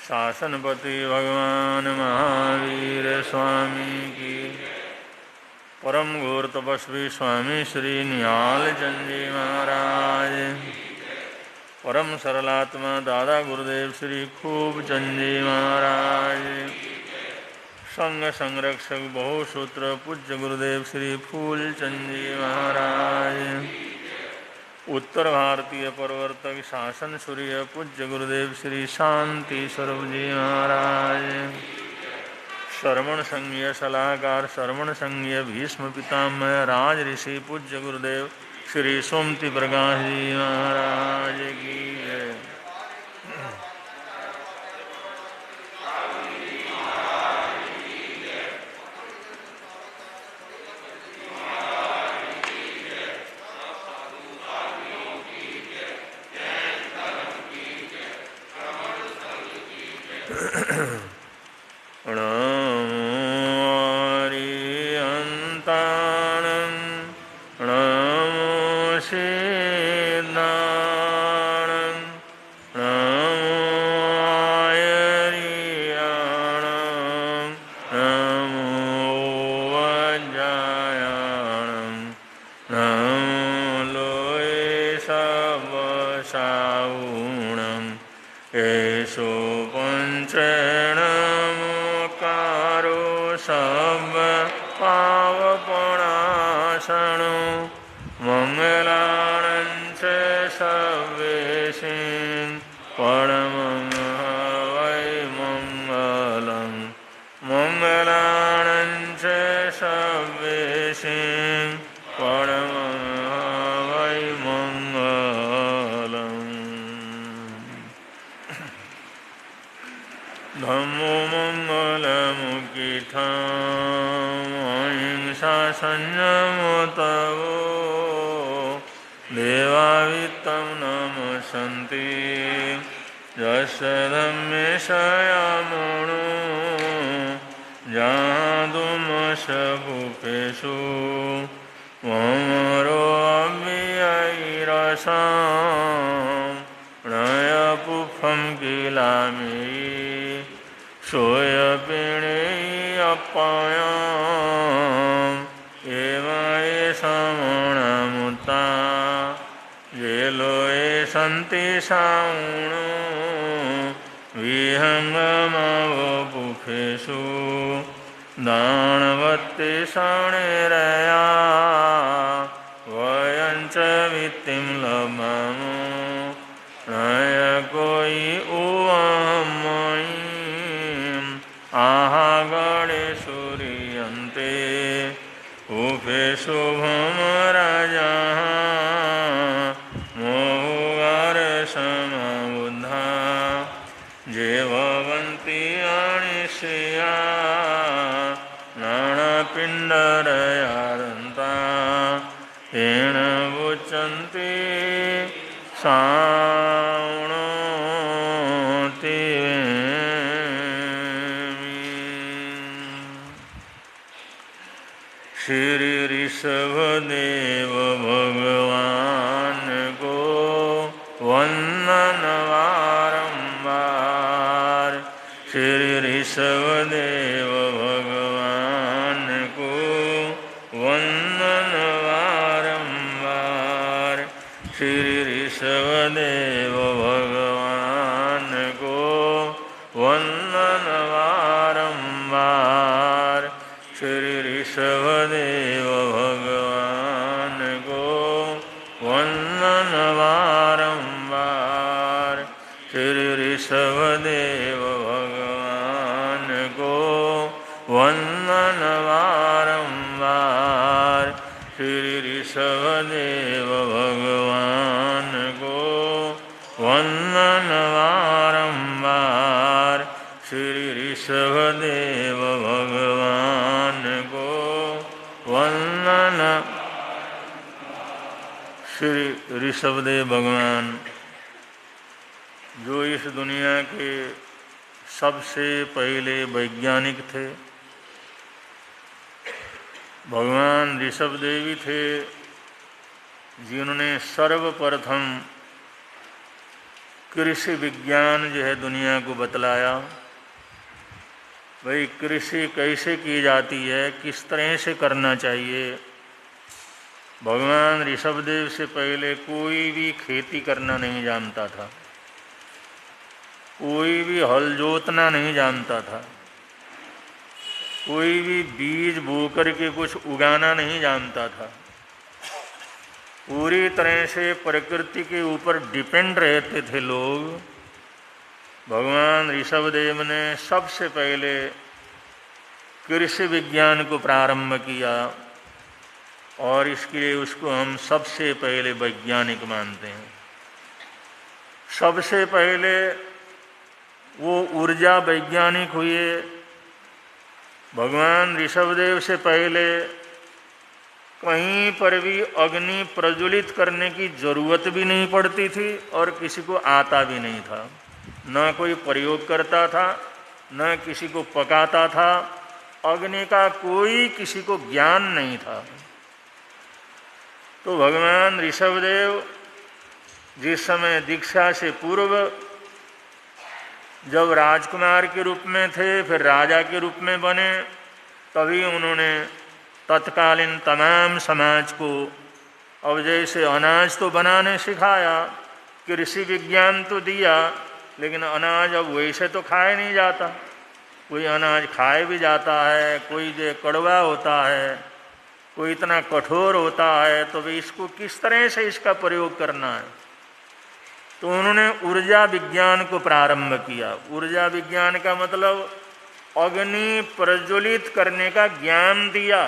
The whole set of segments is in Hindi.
शासनपति भगवान महावीर स्वामी की। परम घोर तपस्वी स्वामी श्री निहाल चंद जी महाराज। परम सरलात्मा दादा गुरुदेव श्री खूब चंद जी महाराज। संघ संरक्षक बहुसूत्र पूज्य गुरुदेव श्री फूल चंद जी महाराज। उत्तर भारतीय प्रवर्तक शासन सूर्य पूज्य गुरुदेव श्री शांति स्वरूप जी महाराज। श्रवण संघीय सलाहकार श्रवण संघीय भीष्म पितामह राज ऋषि पूज्य गुरुदेव श्री सोमती प्रकाश जी महाराज की जय। ऋषभदेव भगवान जो इस दुनिया के सबसे पहले वैज्ञानिक थे, भगवान ऋषभदेव थे जिन्होंने सर्वप्रथम कृषि विज्ञान जो है दुनिया को बतलाया। भाई कृषि कैसे की जाती है, किस तरह से करना चाहिए। भगवान ऋषभदेव से पहले कोई भी खेती करना नहीं जानता था, कोई भी हल जोतना नहीं जानता था, कोई भी बीज बो करके कुछ उगाना नहीं जानता था। पूरी तरह से प्रकृति के ऊपर डिपेंड रहते थे लोग। भगवान ऋषभदेव ने सबसे पहले कृषि विज्ञान को प्रारंभ किया और इसके लिए उसको हम सबसे पहले वैज्ञानिक मानते हैं। सबसे पहले वो ऊर्जा वैज्ञानिक हुए। भगवान ऋषभदेव से पहले कहीं पर भी अग्नि प्रज्वलित करने की जरूरत भी नहीं पड़ती थी और किसी को आता भी नहीं था। न कोई प्रयोग करता था, न किसी को पकाता था। अग्नि का कोई किसी को ज्ञान नहीं था। तो भगवान ऋषभदेव जिस समय दीक्षा से पूर्व जब राजकुमार के रूप में थे, फिर राजा के रूप में बने, तभी उन्होंने तत्कालीन तमाम समाज को अब जैसे अनाज तो बनाने सिखाया, कृषि विज्ञान तो दिया, लेकिन अनाज अब वैसे तो खाए नहीं जाता। कोई अनाज खाए भी जाता है, कोई जो कड़वा होता है, कोई इतना कठोर होता है, तो भाई इसको किस तरह से इसका प्रयोग करना है। तो उन्होंने ऊर्जा विज्ञान को प्रारंभ किया। ऊर्जा विज्ञान का मतलब अग्नि प्रज्वलित करने का ज्ञान दिया।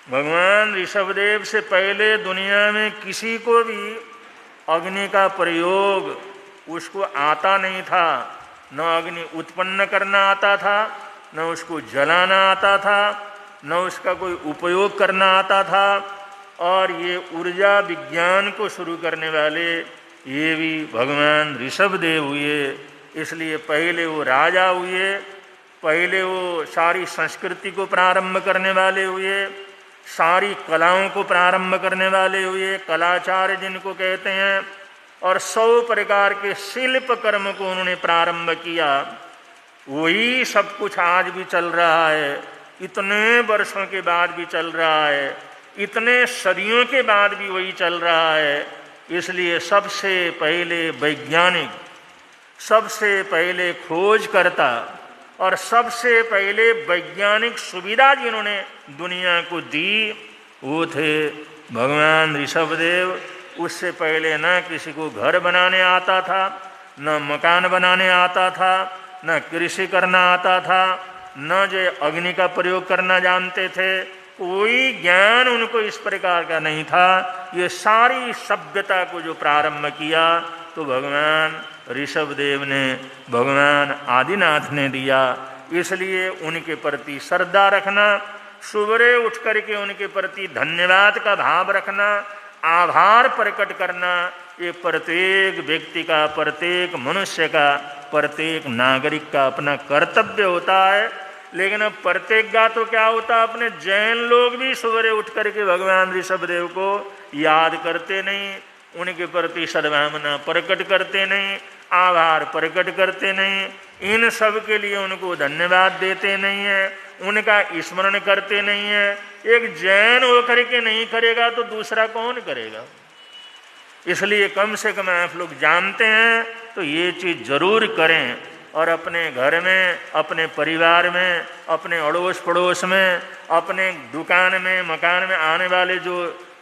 भगवान ऋषभदेव से पहले दुनिया में किसी को भी अग्नि का प्रयोग उसको आता नहीं था। न अग्नि उत्पन्न करना आता था, न उसको जलाना आता था, न उसका कोई उपयोग करना आता था। और ये ऊर्जा विज्ञान को शुरू करने वाले ये भी भगवान ऋषभदेव हुए। इसलिए पहले वो राजा हुए, पहले वो सारी संस्कृति को प्रारंभ करने वाले हुए, सारी कलाओं को प्रारंभ करने वाले हुए, कलाचार्य जिनको कहते हैं। और 100 प्रकार के शिल्प कर्म को उन्होंने प्रारंभ किया। वही सब कुछ आज भी चल रहा है, इतने वर्षों के बाद भी चल रहा है, इतने सदियों के बाद भी वही चल रहा है। इसलिए सबसे पहले वैज्ञानिक, सबसे पहले खोजकर्ता और सबसे पहले वैज्ञानिक सुविधा जिन्होंने दुनिया को दी वो थे भगवान ऋषभदेव। उससे पहले न किसी को घर बनाने आता था, न मकान बनाने आता था, न कृषि करना आता था, न जो अग्नि का प्रयोग करना जानते थे। कोई ज्ञान उनको इस प्रकार का नहीं था। ये सारी सभ्यता को जो प्रारंभ किया तो भगवान ऋषभदेव ने, भगवान आदिनाथ ने दिया। इसलिए उनके प्रति श्रद्धा रखना, सुबह उठ करके उनके प्रति धन्यवाद का भाव रखना, आभार प्रकट करना, ये प्रत्येक व्यक्ति का, प्रत्येक मनुष्य का, प्रत्येक नागरिक का अपना कर्तव्य होता है। लेकिन अब प्रत्येक का तो क्या होता, अपने जैन लोग भी सुबह उठ करके भगवान ऋषभदेव को याद करते नहीं, उनके प्रति सद्भावना प्रकट करते नहीं, आभार प्रकट करते नहीं, इन सब के लिए उनको धन्यवाद देते नहीं है, उनका स्मरण करते नहीं है। एक जैन होकर के नहीं करेगा तो दूसरा कौन करेगा। इसलिए कम से कम आप लोग जानते हैं तो ये चीज़ जरूर करें और अपने घर में, अपने परिवार में, अपने अड़ोस पड़ोस में, अपने दुकान में, मकान में आने वाले जो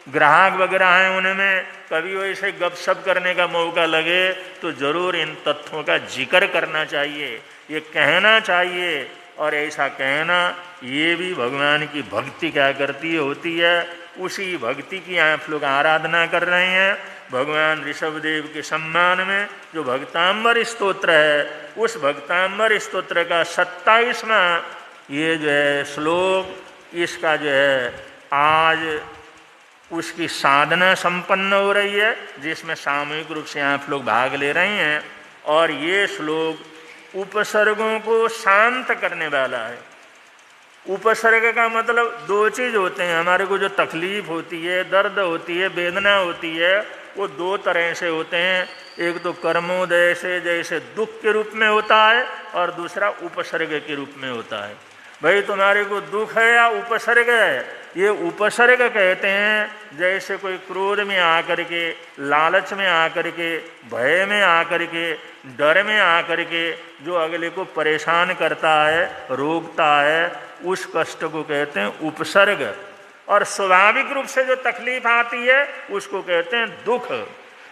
ग्राहक वगैरह हैं उनमें कभी वैसे गपशप करने का मौका लगे तो जरूर इन तथ्यों का जिक्र करना चाहिए, ये कहना चाहिए। और ऐसा कहना ये भी भगवान की भक्ति क्या करती होती है, उसी भक्ति की आप लोग आराधना कर रहे हैं। भगवान ऋषभदेव के सम्मान में जो भक्तांबर स्तोत्र है, उस भक्तांबर स्तोत्र का 27वां ये जो है श्लोक, इसका जो है आज उसकी साधना संपन्न हो रही है, जिसमें सामूहिक रूप से आप लोग भाग ले रहे हैं। और ये श्लोक उपसर्गों को शांत करने वाला है। उपसर्ग का मतलब 2 चीज़ होते हैं। हमारे को जो तकलीफ होती है, दर्द होती है, वेदना होती है, वो 2 तरह से होते हैं। एक तो कर्मोदय से जैसे दुख के रूप में होता है और दूसरा उपसर्ग के रूप में होता है। भाई तुम्हारे को दुख है या उपसर्ग है? ये उपसर्ग कहते हैं जैसे कोई क्रोध में आकर के, लालच में आकर के, भय में आकर के, डर में आकर के जो अगले को परेशान करता है, रोकता है, उस कष्ट को कहते हैं उपसर्ग। और स्वाभाविक रूप से जो तकलीफ आती है उसको कहते हैं दुख।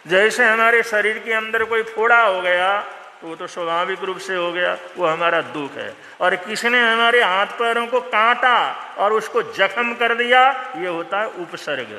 जैसे हमारे शरीर के अंदर कोई फोड़ा हो गया तो वो तो स्वाभाविक रूप से हो गया, वो हमारा दुख है। और किसी ने हमारे हाथ पैरों को काटा और उसको जख्म कर दिया, ये होता है उपसर्ग।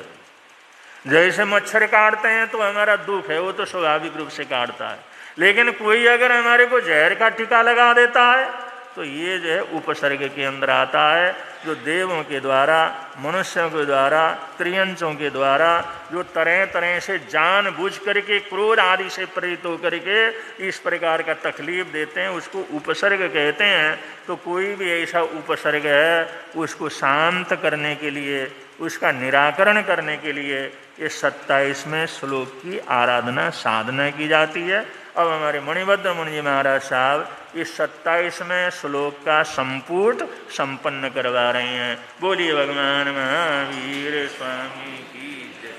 जैसे मच्छर काटते हैं तो हमारा दुख है, वो तो स्वाभाविक रूप से काटता है। लेकिन कोई अगर हमारे को जहर का टीका लगा देता है तो ये जो है उपसर्ग के अंदर आता है, जो देवों के द्वारा, मनुष्यों के द्वारा, त्रियंचों के द्वारा जो तरह तरह से जानबूझ करके क्रोध आदि से प्रेरित होकर के इस प्रकार का तकलीफ देते हैं, उसको उपसर्ग कहते हैं। तो कोई भी ऐसा उपसर्ग है उसको शांत करने के लिए, उसका निराकरण करने के लिए ये 27वें श्लोक की आराधना साधना की जाती है। अब हमारे मणिबद्ध मुनि जी महाराज साहब इस 27वें श्लोक का संपूर्ण संपन्न करवा रहे हैं। बोलिए भगवान महावीर स्वामी की जय।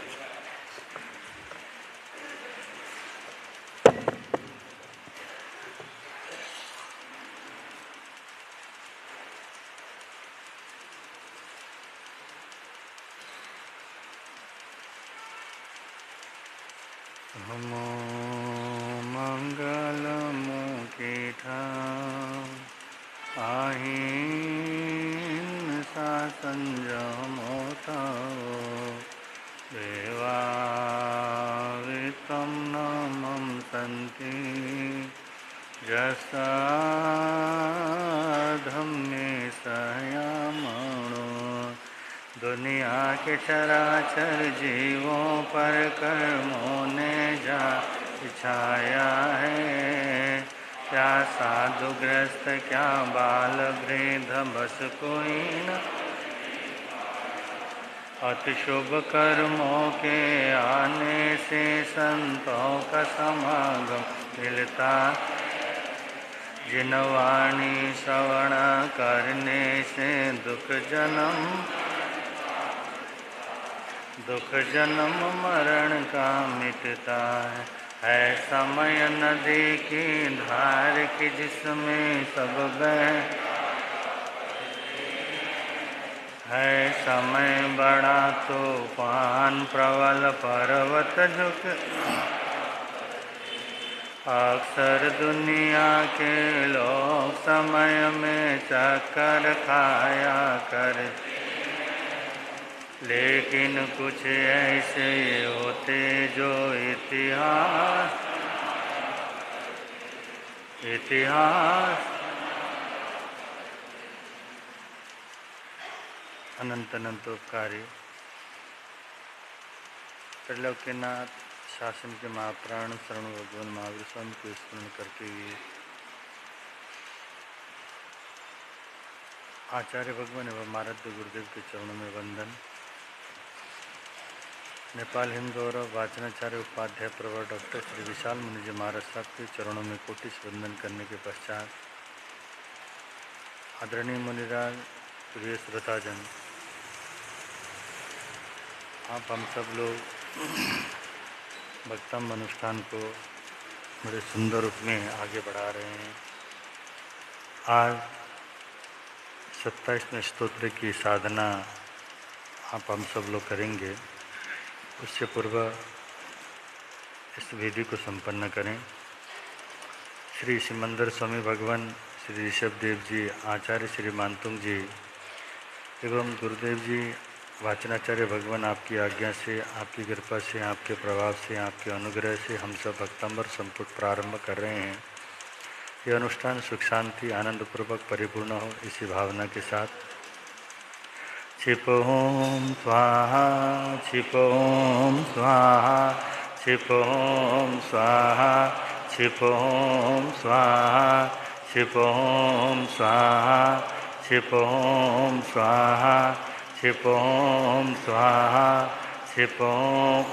दुनिया के चराचर जीवों पर कर्मों ने जा छाया है। क्या साधुग्रस्त क्या बाल वृद्ध बस कोई न अति शुभ कर्मों के आने से संतों का समागम मिलता। जिन वाणी श्रवण करने से दुख जन्म मरण का मिटता है। समय नदी की धार की जिसमें सब बह है। समय बड़ा तूफान प्रबल पर्वत झुक अक्सर दुनिया के लोग समय में चक्कर खाया कर, लेकिन कुछ ऐसे होते जो इतिहास अनंत अनंतोपकारी त्रैलोक्यनाथ शासन के महाप्राण शरण भगवान महावीर स्वामी को स्मरण करते हुए आचार्य भगवान एवं आराध्य गुरुदेव के चरणों में वंदन। नेपाल हिंद गौरव वाचनाचार्य उपाध्याय प्रवर डॉक्टर श्री विशाल मुनि जी महाराज साहब के चरणों में कोटि वंदन करने के पश्चात आदरणीय मुनिराज, प्रिय श्रोताजन, आप हम सब लोग भक्तम अनुष्ठान को बड़े सुंदर रूप में आगे बढ़ा रहे हैं। आज 27वें स्तोत्र की साधना आप हम सब लोग करेंगे। उससे पूर्व इस विधि को संपन्न करें। श्री सिमंदर स्वामी भगवान, श्री ऋषभदेव जी, आचार्य श्री मानतुंग जी एवं गुरुदेव जी वाचनाचार्य भगवान आपकी आज्ञा से, आपकी कृपा से, आपके प्रभाव से, आपके अनुग्रह से हम सब भक्तंबर संपुट प्रारंभ कर रहे हैं। यह अनुष्ठान सुख शांति आनंद पूर्वक परिपूर्ण हो, इसी भावना के साथ छिपोम स्वाहा छिपोम स्वाहा छिपोम स्वाहा छिपोम स्वाहा छिपोम स्वाहा छिपोम स्वाहा छिपोम स्वाहा छिपोम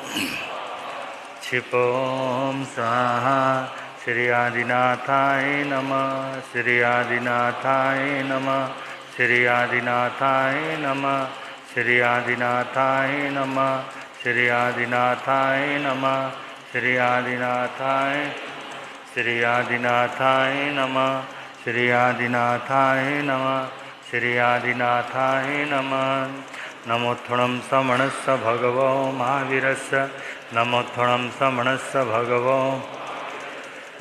क्षिपों स्वाहा। श्री आदिनाथाय नमः। श्री आदिनाथाय नमः। श्री आदिनाथाय नमः। श्री आदिनाथाय नमः। श्री आदिनाथाय नमः। श्री आदिनाथाय। श्री आदिनाथाय नमः। श्री आदिनाथाय नमः। श्री आदिनाथाय नमः। नमोत्थणं समणस्य भगवो महावीरस्य। नमोत्थणं समणस्य भगवो।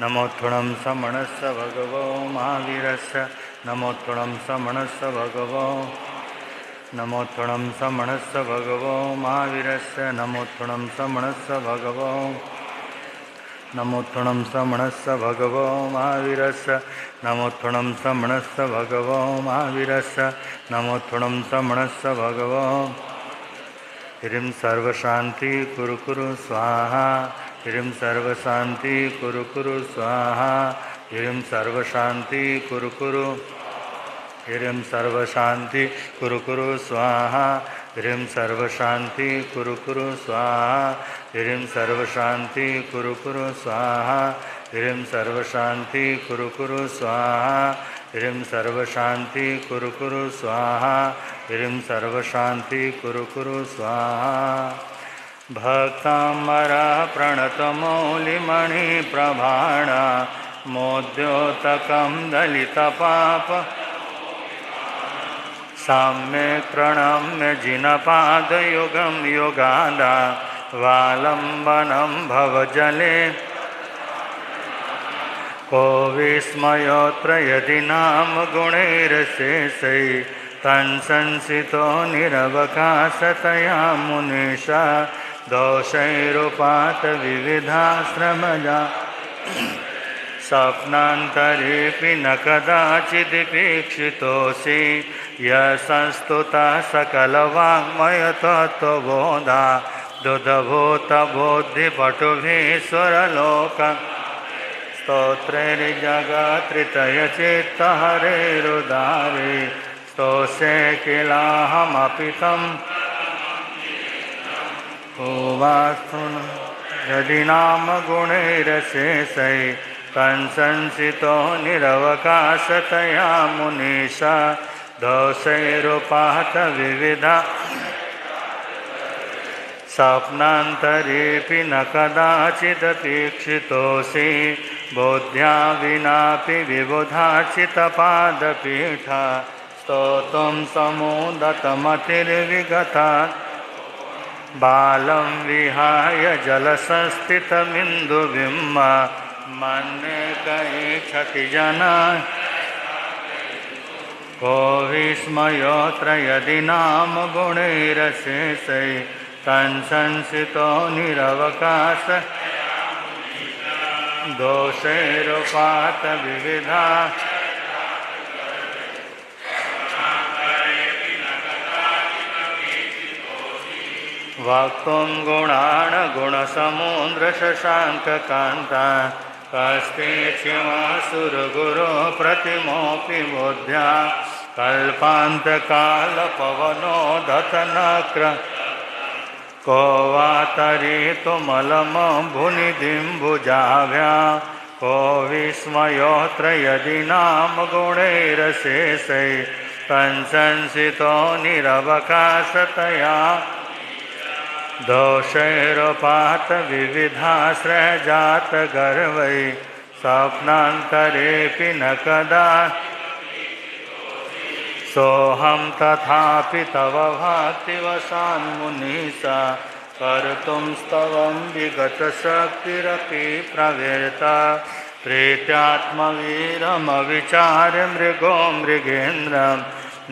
नमोत्थणं समणस्य भगवो महावीरस्य। नमोत्थणं समणस्य भगवो। नमोत्थणं समणस्य भगवो महावीरस्य। नमोत्थणं समणस्य भगवो। नमोत्थणं समणस्य भगवो महावीरस्य। नमोत्थणं समणस्य भगवो महावीरस्य। नमोत्थणं समणस्य भगवो। ह्रीं सर्वशान्ति कुरु कुरु स्वाहा। ह्रीं सर्वशान्ति कुरु कुरु स्वाहा। ह्रीं सर्वशान्ति कुरु कुरु। ह्रीं सर्वशान्ति कुरु कुरु स्वाहा। ह्रीं सर्वशान्ति कुरु कुरु स्वाहा। ह्रीं सर्वशान्ति कुरु कुरु स्वाहा। ह्रीं सर्वशान्ति कुरु कुरु स्वाहा। ह्रीं सर्वशान्ति कुरु कुरु स्वाहा। ह्रीं सर्वशान्ति कुरु कुरु स्वाहा। भक्तामरा प्रणतमौलिमणिप्रभाण मोद्योतकं दलितपाप सम्यक् प्रणम्य जिनपादयुगं युगादा वालम्बनं भवजले को विस्मयोऽत्र यदि नाम गुणैरशेषै तन्संसितो निरवकाशतया मुनीषा दोषैरुपात विविधाश्रमजा स्वप्नान्तरेऽपि न कदाचिदपेक्षितोऽसि यशस्तुता सकलवाङ्मयतत्त्वबोधा दुदभूतबोधिपटुभीश्वरलोक स्तोत्रैर्जगत्रितयचित्तहरेरुदारे स्तोषे किलाहमपि तं उवास्तु यदि नाम गुणैरशेषै कंसंसितो निरवकाशतया मुनीषा दोषैरुपात विविधा स्वप्नान्तरेऽपि न कदाचिदपेक्षितोऽसि बोध्या विनापि विबुधाचितपादपीठा स्तोतुं समुदतमतिर्विगता बालं विहाय जलसंस्थितमिन्दुबिम्ब मन्ये कैक्षति जना को विस्मयोऽत्र यदि नाम गुणैरशेषै तन्संसितो निरवकाश दोषैरुपात विविधा वक्तुं गुणान् गुणसमुद्रशशाङ्ककान्ता कस्ते क्षिमासुरगुरो प्रतिमोऽपि बोध्या कल्पान्तकालपवनोदतनक्र को वा तरितुमलमम्भुनिदिम्बुजाभ्या को विस्मयोऽत्र यदि नाम गुणैरशेषै कंसंसितो निरवकाशतया दोषैरुपात विविधाश्रयजातगर्वै स्वप्नान्तरेऽपि न कदा सोऽहं तथापि तव भक्तिवशान्मुनीसा कर्तुं स्तवं विगतशक्तिरपि प्रवृत्ता प्रीत्यात्मवीरमविचार्य मृगो मृगेन्द्रं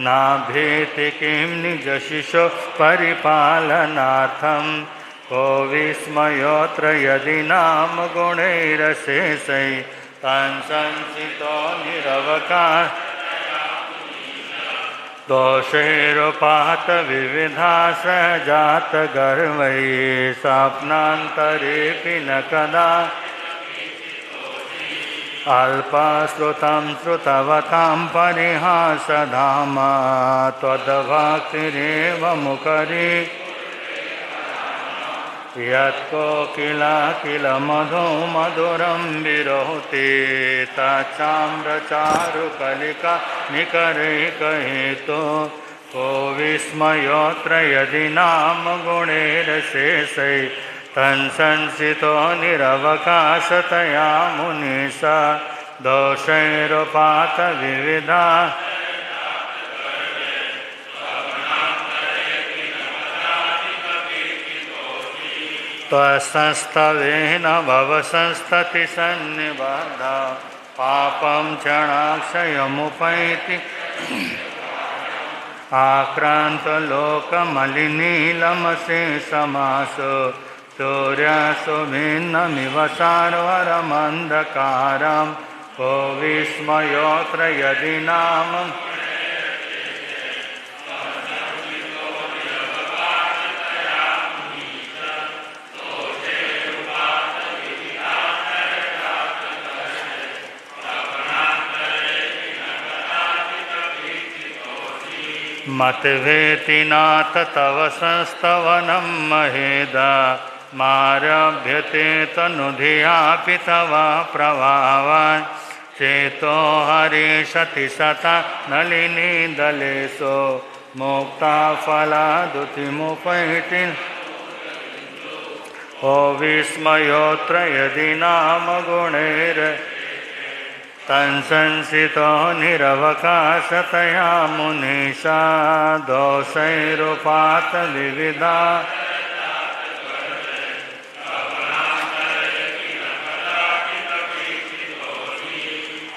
नाभेति किं निजशिशो परिपालनार्थं को विस्मयोऽत्र यदि नाम गुणैरशेषै कंसंसितो निरवकाश दोषैरुपात विविधाश्रयजातगर्वै स्वप्नान्तरेऽपि न कदा अल्पश्रुतं श्रुतवतां परिहासधामा त्वद्भक्तिरेव मुकरी यत्कोकिलाकिलमधु मधुरं विरोहति तच्चाम्रचारुकलिका निकरैकहेतु को विस्मयोऽत्र यदि नाम गुणैरशेषै तन्संसितो निरवकाशतया मुनिषा दोषैरुपात विविधा त्वसंस्तवेन भवसंस्ततिसन्निबद्धा पापं क्षणाक्षयमुपैति आक्रान्तलोकमलिनीलमशेषमासु सूर्यासु भिन्नमिव सार्वरमन्धकारं को विस्मयोऽत्र यदि नाम मतवेति नाथ तव संस्तवनं महेदा मारभ्यते तनुधियापि तव प्रभावान् चेतो हरिषति सता नलिनी दलेषु मुक्ता फलादुतिमुपैति को विस्मयोऽत्र यदि नाम गुणैर तन्संसितो निरवकाशतया मुनिषा दोषैरुपात विविधा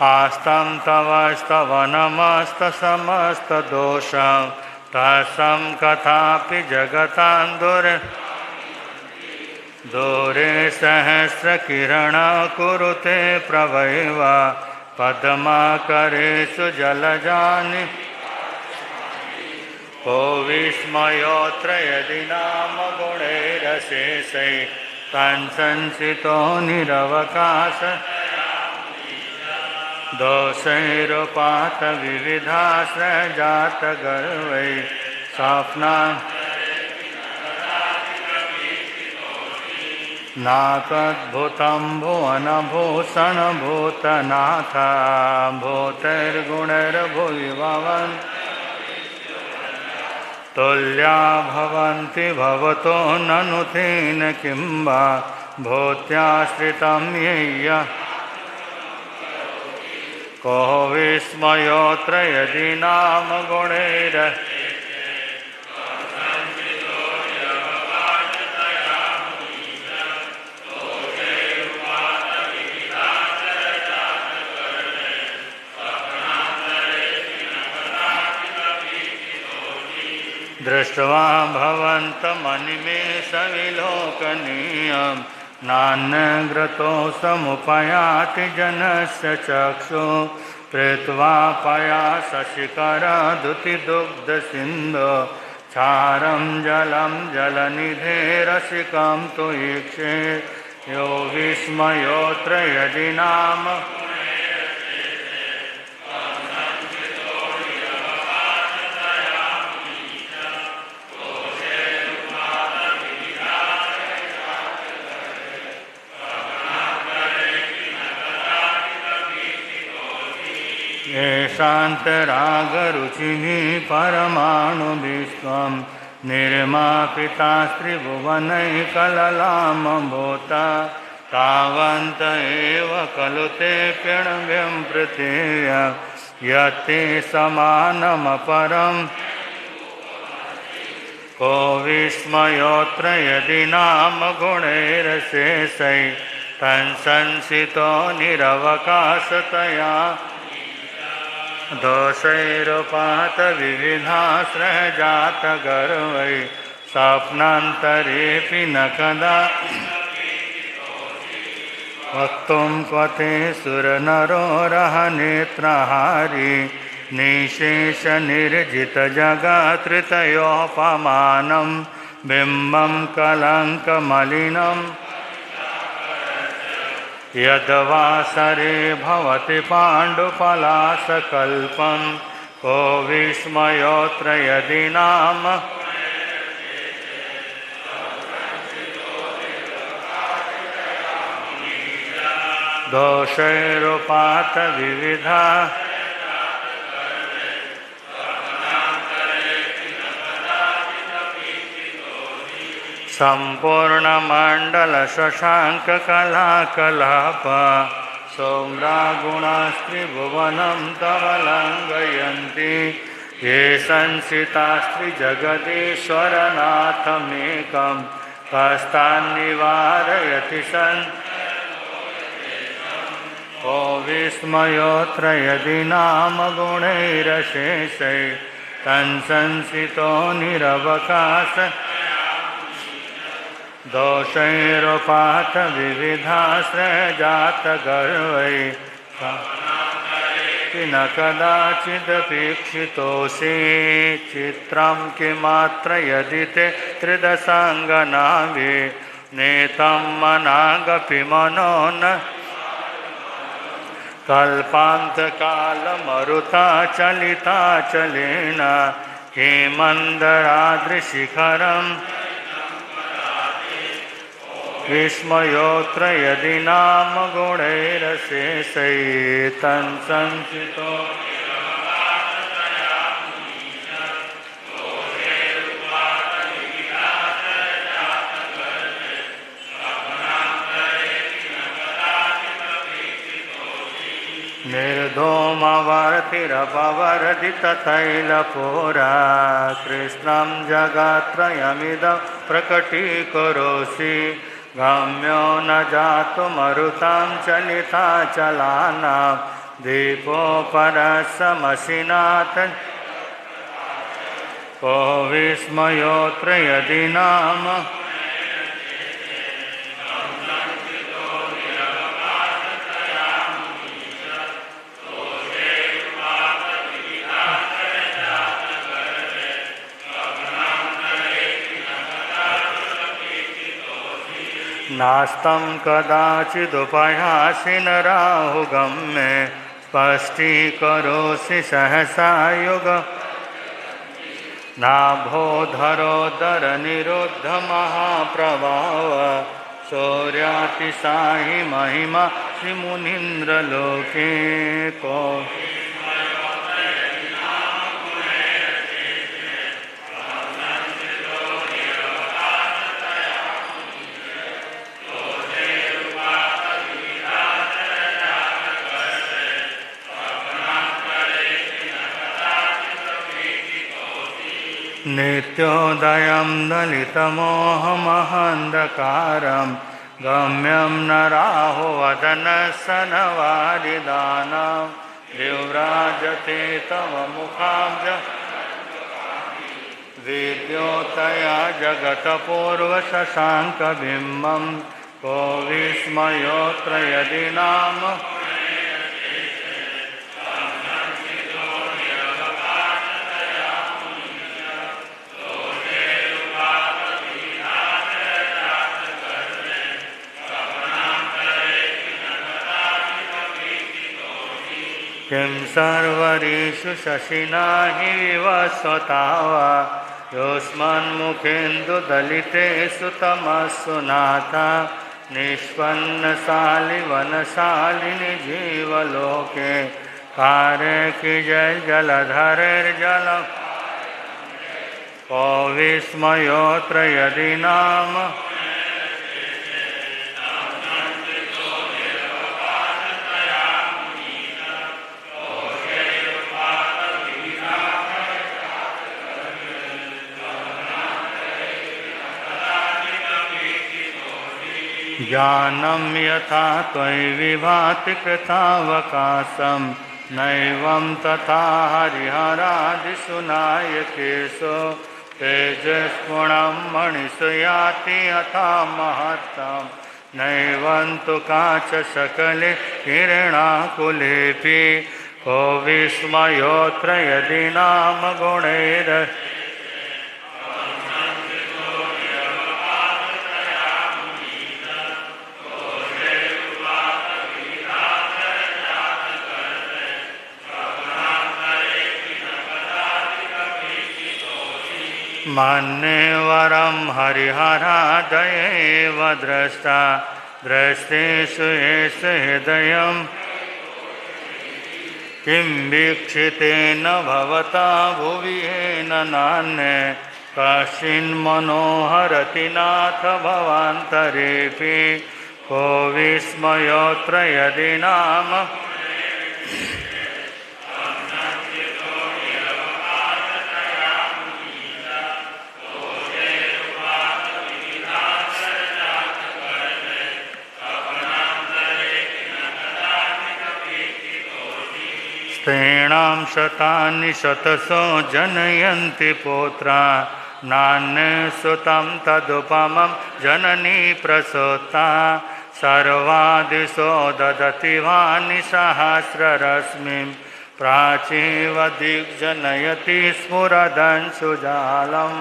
आस्तं तवस्तवनमस्तसमस्तदोषं तत्सं कथापि जगतां दूरे सहस्रकिरणा कुरुते प्रभैव पद्माकरेषु जलजानि को विस्मयोऽत्र यदि नाम गुणैरशेषै तन्संसितो निरवकाश दोषैरुपात विविधाश्रयजातगर्वै स्वप्ना नाकद्भुतं भुवनभूषणभूतनाथ भूतैर्गुणैर्भुवि भवन् तुल्या भवन्ति भवतो ननु तेन किं वा भूत्याश्रितं येय को विस्मयोऽत्र यदि नाम गुणैर दृष्ट्वा भवन्तमनिमेषविलोकनीयं नान्यग्रतो समुपयाति जनस्य चक्षु प्रीत्वा पया शशिकरदुतिदुग्धसिन्धो क्षारं जलं जलनिधेरसिकं तु ईक्षे यो विस्मयोऽत्र यदि नाम शान्तरागरुचिः परमाणुविश्वं निर्मापितास्त्रिभुवनैकललामभूत तावन्त एव खलु ते पिण्ड्यं पृथिव्य यत्ते समानमपरं को विस्मयोऽत्र यदि नाम गुणैरशेषै तन्संसितो निरवकाशतया दोषैरुपात विविधाश्रयजातगर्वै स्वप्नान्तरेऽपि न कदा वक्तुं क्वते सुरनरोरहनेत्रहारी निशेषनिर्जितजगत्कृतयोपमानं बिम्बं कलङ्कमलिनं यद्वासरे भवति पाण्डुपलाशकल्पं को विस्मयोऽत्र यदि नाम दोषैरुपात विविधा संपूर्णमंडल शशांक कला कलाप सौम्रागुणास्त्रिभुवनं तव लंघयन्ति ये संसितास्त्रिजगदीश्वरनाथमेकं कस्तान्निवारयति सन् को विस्मयोऽत्र यदि नाम गुणैरशेषै तन्संसितो निरवकाश दोषैरुपात विविधाश्रयजात गर्वै न कदाचिदपीक्षितोऽसि चित्रं किमात्र यदि ते त्रिदशाङ्गनाभि नेतं मनागपि मनो न कल्पान्तकालमरुता चलिताचलेन हेमन्दराद्रिशिखरम् विस्मयोऽत्र यदि नाम गुणैरशेषै तन्संसितो निर्धूमवर्तिरपवर्धिततैलपूरा कृष्णं जगत्त्रयमिदं प्रकटीकरोषि गम्यो न जातु मरुतां चलिताचलानां दीपोपरसमसिनाथ को विस्मयोऽत्र यदि नाम नास्तं कदाचिदुपयासि नराहुगम्ये स्पष्टीकरोषि सहसा युग नाभोधरोदरनिरुद्धमहाप्रभाव शौर्यातिशायि महिमा श्रीमुनीन्द्रलोके को नित्योदयं दलितमोहमहन्धकारं गम्यं न राहुवदनसनवारिदानां विव्राजते तव मुखाब्ज विद्योतया जगत्पूर्वशशाङ्कबिम्बं को विस्मयोऽत्र यदि नाम किं सर्वरीषु शशिना हि विवस्वताव योऽस्मन्मुखेन्दुदलितेषु तमस्सु नाथ निष्पन्नशालिवनशालिनि जीवलोके कारयति जलधरैर्जलं को विस्मयोऽत्र यदि नाम ज्ञानं यथा त्वयि विभाति कृतावकाशं नैवं तथा हरिहरादिषु नायकेषु तेजस्पुणं मणिषु याति यथा महत्तं नैवं तु काचशकले किरणाकुलेऽपि को विस्मयोऽत्र यदि नाम गुणैर मन्ये वरं हरिहरादयैव द्रष्टा दृष्टेषु एष हृदयं किं वीक्षितेन भवता भुवि येन नान्ये कश्चिन्मनोहरति नाथ भवान्तरेऽपि को विस्मयोऽत्र यदि नाम स्त्रीणां शतानि शतशो जनयन्ति पुत्रा नान्ये सुतं तदुपमं जननी प्रसूता सर्वादिशो ददति वानि सहस्ररश्मिं प्राचीव दिग्जनयति स्फुरदंशुजालम्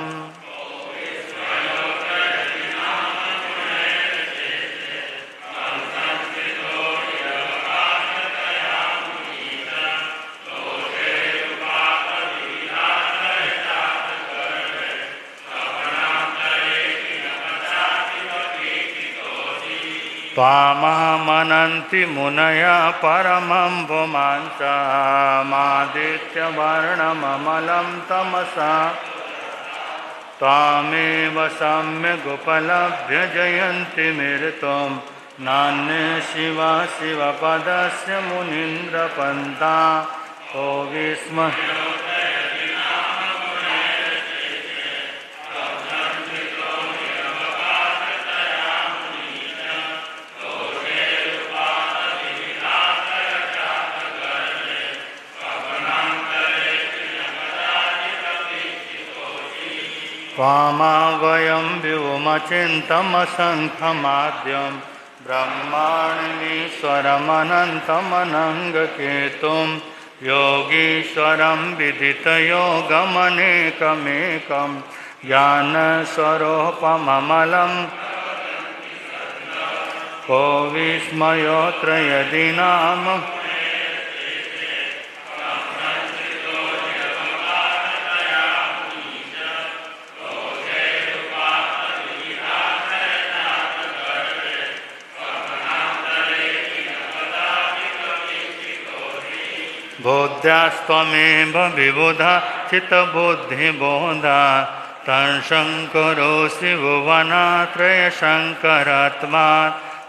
त्वामहमनन्ति मुनया परमं पुमांसमादित्यवर्णममलं तमसा त्वामेव सम्यगुपलभ्य जयन्ति मृत्युं नान्ये शिवा शिवपदस्य मुनीन्द्रपन्था को विस्मय त्वामावयं व्योमचिन्तमसङ्ख्यमाद्यं ब्रह्माण्डमीश्वरमनन्तमनङ्गकेतुं योगीश्वरं विदितयोगमनेकमेकं ज्ञानस्वरूपममलं को विस्मयोऽत्र यदि नाम बोध्यास्त्वमेव विबुधा चित्तबुद्धिबोधा तंशङ्करोऽसि भुवनात्रयशङ्करात्मा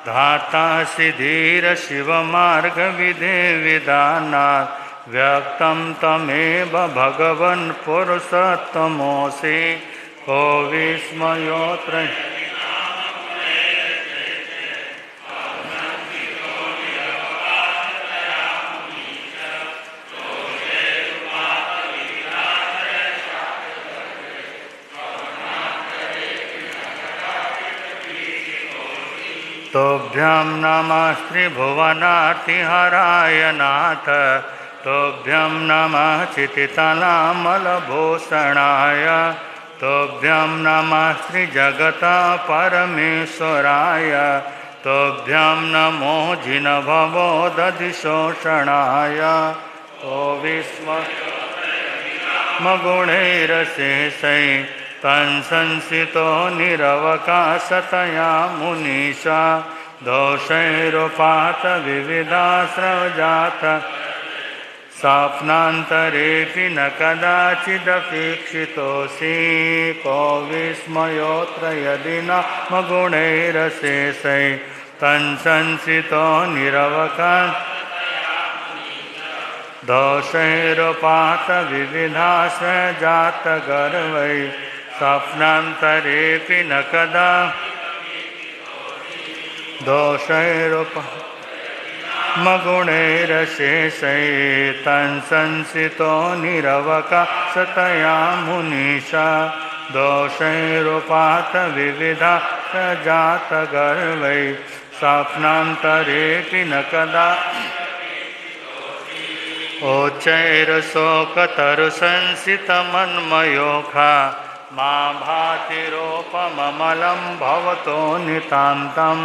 धातासि धीरशिवमार्गविधिविधानात् व्यक्तं तमेव भगवन् पुरुषोत्तमोऽसि को विस्मयोऽत्र तोभ्यं नमः त्रिभुवनार्तिहराय नाथ तोभ्यं नमः चितितलामलभूषणाय तोभ्यं नमः श्रीजगता परमेश्वराय तोभ्यं नमो जिनभवोदधिशोषणाय ओ विस्मगुणैरशेषै तंसंसितो निरवकाशतया मुनीषा दोषैरुपात विविधास्रवजात स्वप्नान्तरेऽपि न कदाचिदपेक्षितोऽसि को विस्मयोऽत्र यदि न गुणैरशेषै तंसंसितो निरवकाश दोषैरुपात विविधास्रजातगर्वै स्वप्नान्तरेऽपि न कदा दोषैरुपमगुणैरशेषै तंसंसितो निरवकाशतया मुनीषा दोषैरुपात विविधास्रजातगर्वै स्वप्नान्तरेऽपि न कदा ओच्चैरशोकतरुसंसितमन्मयोखा मा भातिरोपममलं भवतो नितान्तं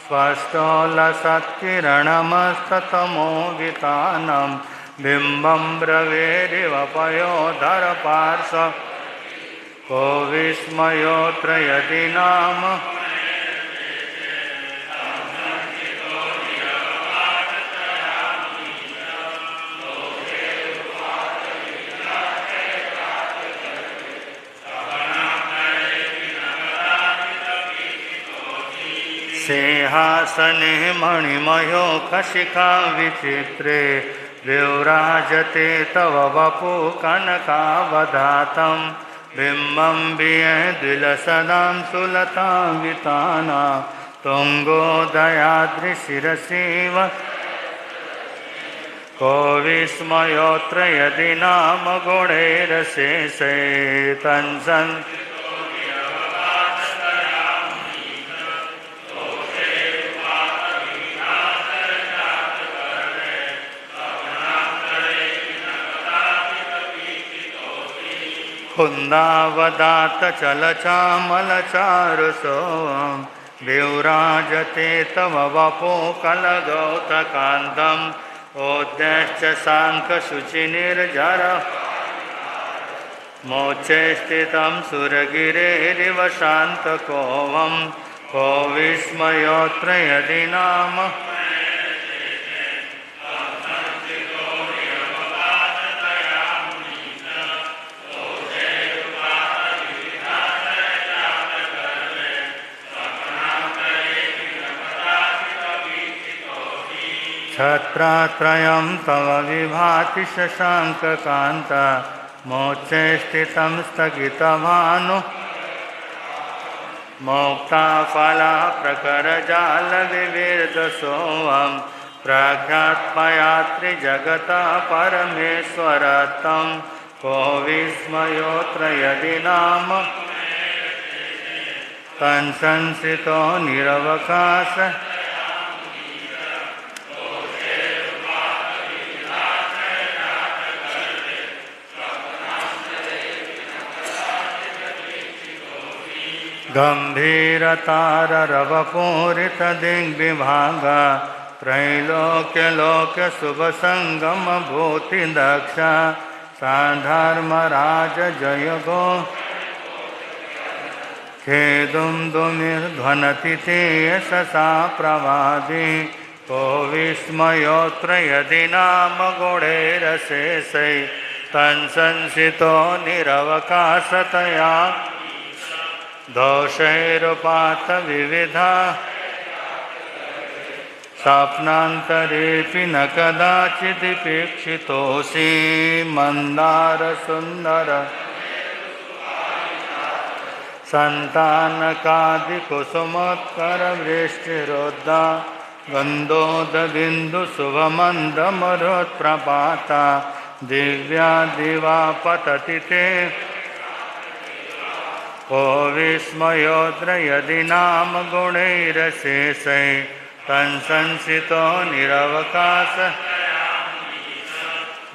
स्वष्टोलसत्किरणमस्ततमोदितानं बिम्बं ब्रवेरिव पयोधरपार्श्व को विस्मयोऽत्र यदि नाम सिंहासने मणिमयो खशिखा विचित्रे विराजते तव वपु कनकावधातं बिम्बं वियद्विलसदां सुलतान्विताना तुङ्गोदयाद्रिशिरसीव को विस्मयोऽत्र यदि नाम गुणैरशेषे तन्सन् कुन्दावदात चलचामलचारुसोऽं विराजते तव वपो कलगौतकान्तम् ओद्यश्च शाङ्खशुचिनिर्जर मोक्षे स्थितं सुरगिरेरिव शान्तकोवं को विस्मयोऽत्र यदि नाम छत्रात्रयं तव विभाति शशाङ्ककान्ता मोक्षे स्थितं स्थगितभानु मोक्ताफला प्रकरजालविविर्दसोऽहं प्रख्यात्मयात्रिजगता परमेश्वरतं को विस्मयोऽत्र यदि नाम तन्संसितो निरवकाश गम्भीरताररवपूरितदिग्विभागा त्रैलोक्यलोक्यशुभसङ्गमभूतिदक्षा साधर्मराजजयगो खेदुंदुमिर्ध्वनति ते यशसा प्रवादी को विस्मयोऽत्र यदि नाम गुणैरशेषै तन्संसितो निरवकाशतया दोषैरुपात विविधा स्वप्नान्तरेऽपि न कदाचिदपेक्षितोऽसि मन्दारसुन्दर सन्तानकादिकुसुमोत्करवृष्टिरोद्दा गन्धोदबिन्दुशुभमन्दमरुत्प्रपाता दिव्या दिवा पतति ते को विस्मयोऽत्र यदि नाम गुणैरशेषै तन्संसितो निरवकाश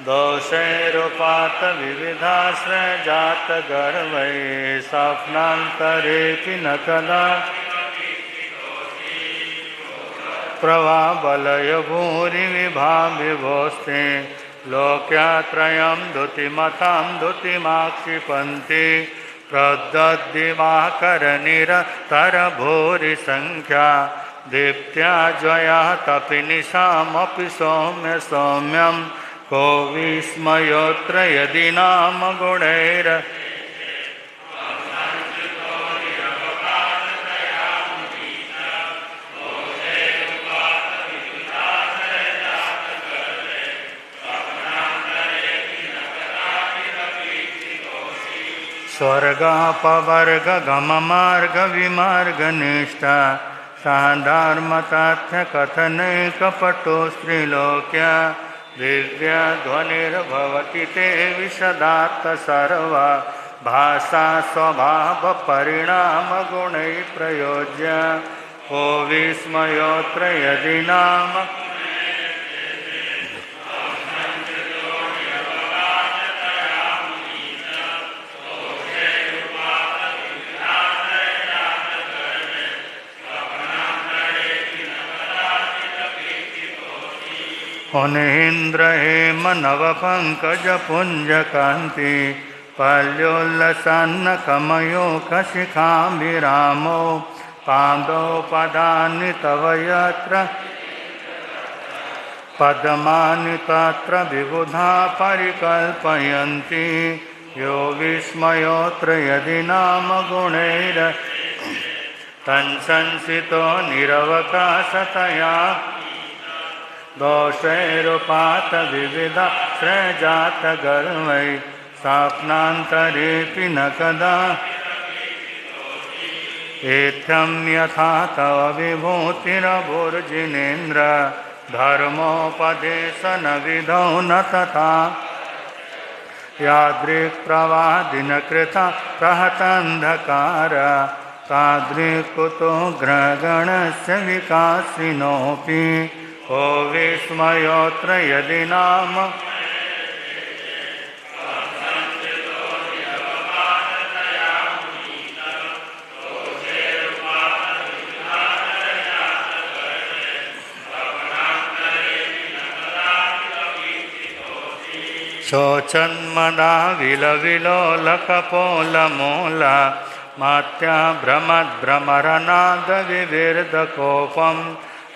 दोषैरुपात विविधाश्रयजातगर्वै स्वप्नान्तरेऽपि न कदा प्रभाबलय भूरिविभाविभोस्ते लोक्यात्रयं द्युतिमतां द्युतिमाक्षिपन्ति प्रदद्दिवाकरनिरतरभूरिसङ्ख्या दीप्त्या ज्वया तपिनिशामपि सौम्य सौम्यं को विस्मयोऽत्र यदि नाम गुणैर स्वर्गापवर्गगममार्गविमार्गनिष्ठा साधर्मतथ्यकथनैकपटो स्त्रीलोक्या दिव्यध्वनिर्भवति ते विशदार्थ सर्वा भाषा स्वभावपरिणामगुणैः प्रयोज्य को विस्मयोऽत्र यदि नाम मुनीन्द्र हेम नवपङ्कजपुञ्जकान्ति पल्योल्लसन्नकमयूखशिखाभिरामो पादौ पदानि तव यत्र पद्मानि तत्र विबुधा परिकल्पयन्ति यो विस्मयोऽत्र यदि नाम गुणैर तन्संसितो निरवकाशतया दोषैरुपात विविधा सृजातगर्वै स्वप्नान्तरेऽपि न कदा एथ्यं यथा तव विभूतिरभुर्जिनेन्द्र धर्मोपदेशनविधौ न तथा यादृक्प्रवादिनकृता प्रहतान्धकार तादृक्कुतो ग्रहगणस्य विकासिनोऽपि को विस्मयोऽत्र यदि नाम शोचन्मदा विलविलोलकपोलमूला मात्या भ्रमद्भ्रमरनादविविर्दकोपम्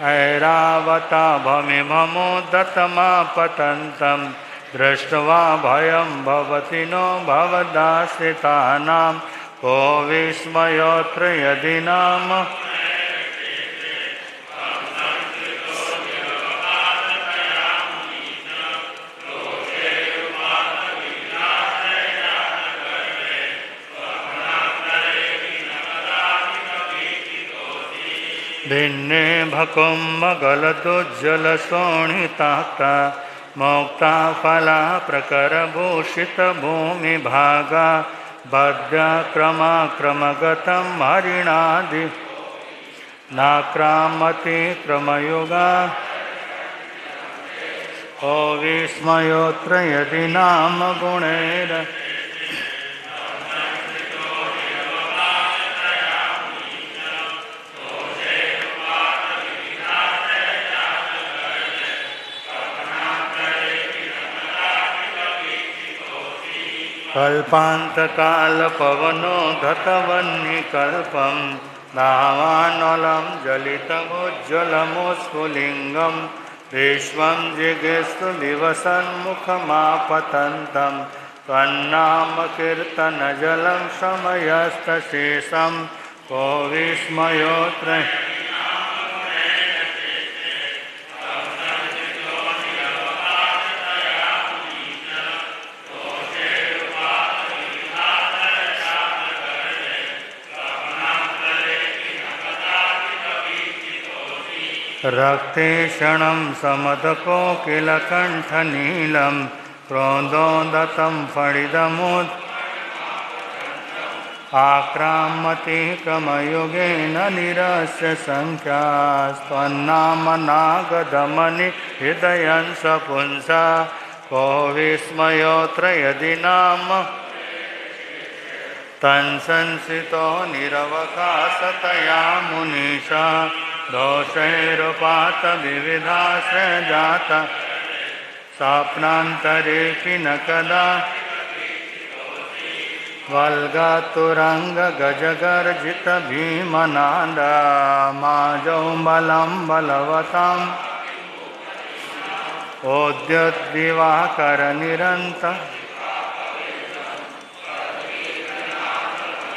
ऐरावताभमिममुदतमापतन्तं दृष्ट्वा भयं भवति नो भवदाश्रितानां को विस्मयोऽत्र यदि नाम भिन्ने भकुम्भगलदुज्ज्वलशोणिताक्ता मोक्ता फला प्रकरभूषितभूमिभागा बद्ध्यक्रमाक्रमगतं हरिणादि नाक्रामति क्रमयुगा ओ विस्मयोऽत्र यदि नाम गुणैर कल्पान्तकालपवनो धतवह्निकल्पं दावानलं जलितमुज्ज्वलमुस्फुलिङ्गं विश्वं जिगीषु विवसन्मुखमापतन्तं त्वन्नामकीर्तनजलं समयस्तशेषं को विस्मयोऽत्र रक्तेक्षणं समदकोकिलकण्ठनीलं क्रोधोदतं फणिदमुद् आक्रामति क्रमयुगेन निरस्य सङ्ख्यास्त्वन्नामनागदमनि हृदयं सपुंसा को विस्मयोऽत्र यदि नाम तन्संसितो निरवकाशतया मुनीषा दोषैरुपात विविधाश्रयजात स्वप्नान्तरेऽपि न कदा वल्गतुरङ्गगजगर्जितभीमनादा माजौ बलं बलवताम् ओद्यद्दिवाकरनिरन्त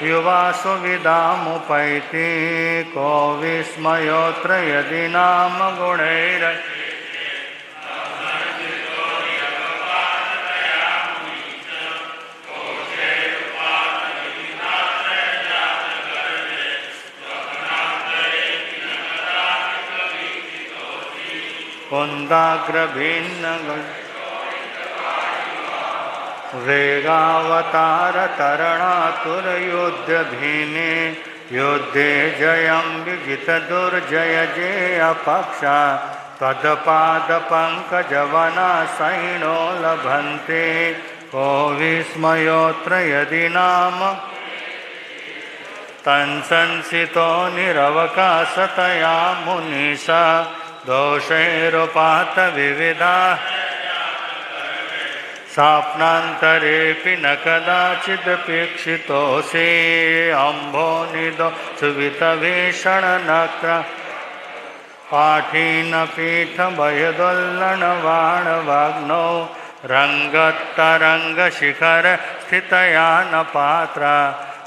युवासु विदामुपैति को विस्मयोऽत्र यदि नाम गुणैर कुन्दाग्रभिन्न वेगावतारतरणातुरयुद्धभीमे युद्धे जयं विजितदुर्जय जेयपक्षा त्वत्पादपङ्कजवनासैनो लभन्ते को विस्मयोऽत्र यदि नाम तन्संसितो निरवकाशतया मुनीषा दोषैरुपात विविधा स्वप्नान्तरेऽपि न कदाचिदपेक्षितोऽसि अम्भोनिदो सुवितभीषणनक्र पाठीनपीठभयदोल्लणबाणवाग्नौ रङ्गत्तरङ्गशिखर स्थितया न पात्रा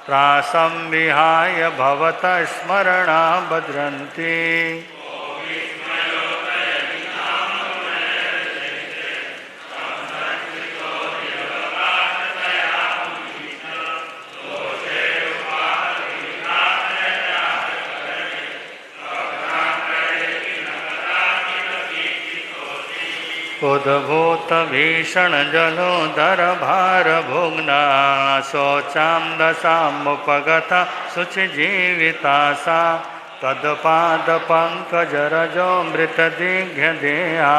त्रासं विहाय भवतः स्मरणा भद्रन्ति। उद्भूत भीषण जलोदर भार भुग्ना शोचां दशामुपगता शुचिजीविता सा तत्पाद पंकजरजो मृतदिघ्यदेहा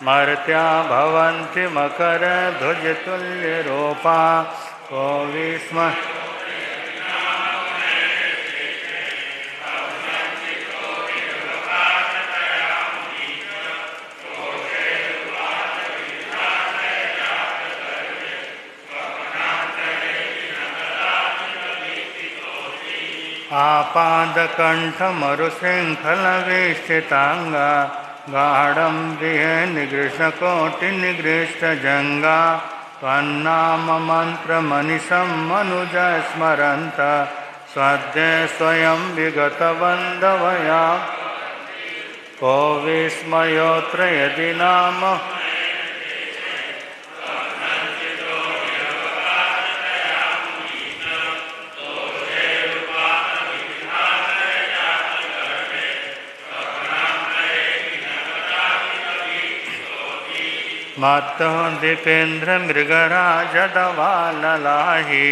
मर्त्या भवन्ति मकर ध्वजतुल्यरूपा को विस्मय आपादकण्ठमरुशृङ्खलवेष्टिताङ्गा गाढं विहे निगृष्टकोटिनिगृष्टजङ्गा त्वन्नाममन्त्रमनिशं मनुजा स्मरन्त सद्य स्वयं विगतवन्दवया को विस्मयोऽत्र यदि नाम मत्तो दीपेन्द्र मृगराजदवाललाहि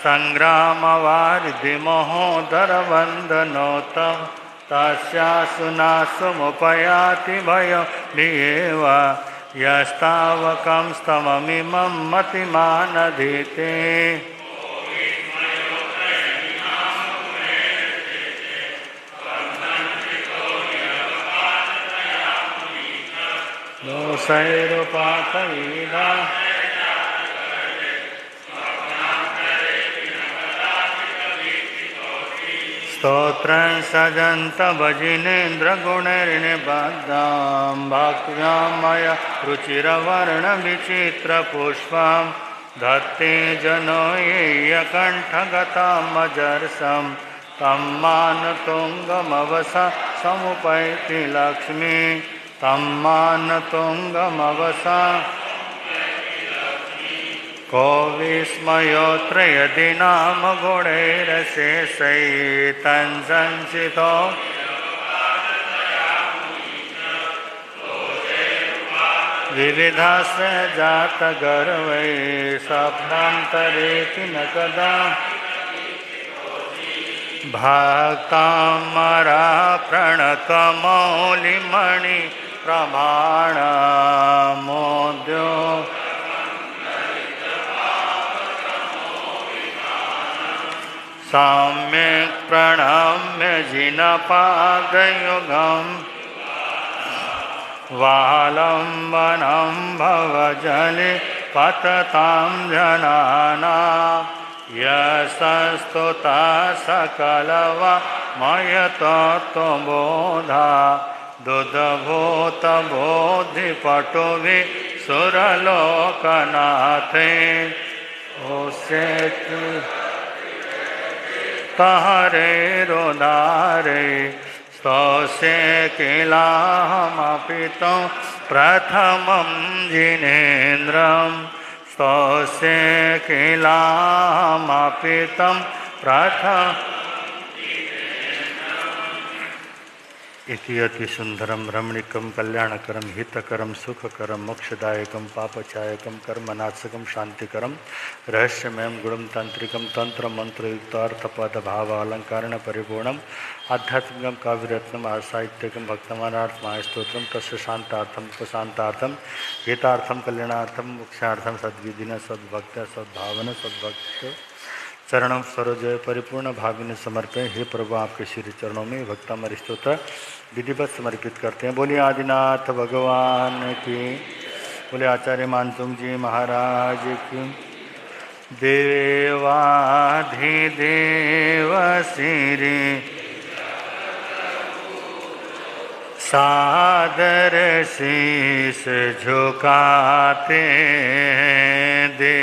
संग्रामवारिधि महोदर वन्दनोतं तस्यासुनासुमुपयाति भयो विएव यस्तावकं स्तममिमं मतिमानधीते। दोषैरुपातवीदा स्तोत्रं सजन्त भजिनेन्द्रगुणैर्निबद्धां भक्त्यां मया रुचिरवर्णविचित्रपुष्पं धत्ते जनो येयकण्ठगतामजर्षं तं मानतुङ्गमवसा समुपैति लक्ष्मी तम्मानतुङ्गमवसा को विस्मयोऽत्र यदि नाम गुणैरशेषैतन्संसितो विविधाश्रय जातगर्वै स्वप्नान्तरेति न कदा भक्तामरा प्रणतमौलिमणि प्रमाणमोद्यो सम्यक् प्रणम्य जिनपादयुगं वालम्बनं भवजले पततां जनानां यशस्तुता सकलवा मयतत्त्वबोधा दुधभूतबोधिपटुभि सुरलोकनाथे तहरे रोदारे स्तोष्ये किलाहमपि तं प्रथमं जिनेन्द्रं स्तोष्ये किलाहमपि तं प्रथमं इति अति सुंदरम रमणीकम कल्याणकरम हितकरम सुखकरम मोक्षदायकम पापचायकम कर्मनाशकम शांतिकरम रहस्यमयम गुणम तांत्रिकम तंत्र मंत्र युक्तार्थपद भाव अलंकारण परिपूर्णम आध्यात्मिकम काव्यरत्नम साहित्यकम भक्तमानार्थमाय स्तोत्रम तस्य शांतार्थम उपशांतार्थम हितार्थम कल्याणार्थम मोक्षार्थम सद्विधिन सद्भक्त सद्भावन सद्भक्त चरणों सरोजय परिपूर्ण भाविने समर्पण। हे प्रभु आपके श्री चरणों में भक्तमर स्तोत्र विधिवत समर्पित करते हैं। बोलिए आदिनाथ भगवान की, बोले आचार्य मानतुंग जी महाराज की। देवाधिदेव श्री सादर शीश झुकाते दे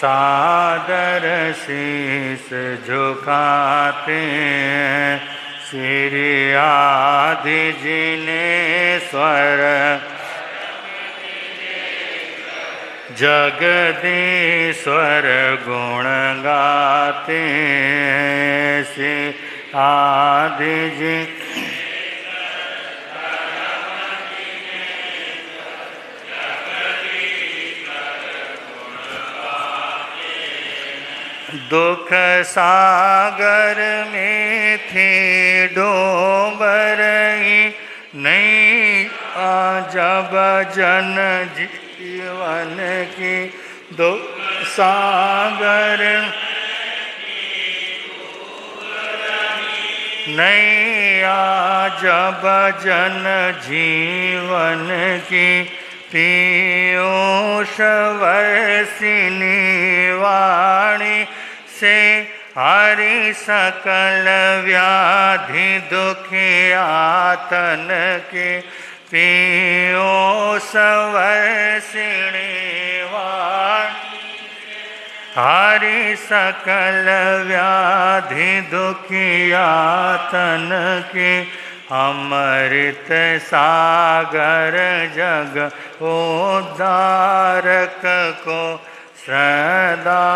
सादर शीस झुकाते हैं। श्री आदि जिनेश्वर जगदीश्वर गुण गाते हैं। श्री आदि जी दुख सागर में थी डूब रही नहीं जब जन जीवन की। दुख सागर नहीं जब जन जीवन की। पीयूष वर्षिनी वाणी से हरि सकल व्याधि दुखियातन के। पीयूष वर्षिणी वाणी हरि सकल व्याधि दुखियातन के। अमृत सागर जग उद्धारक को सदा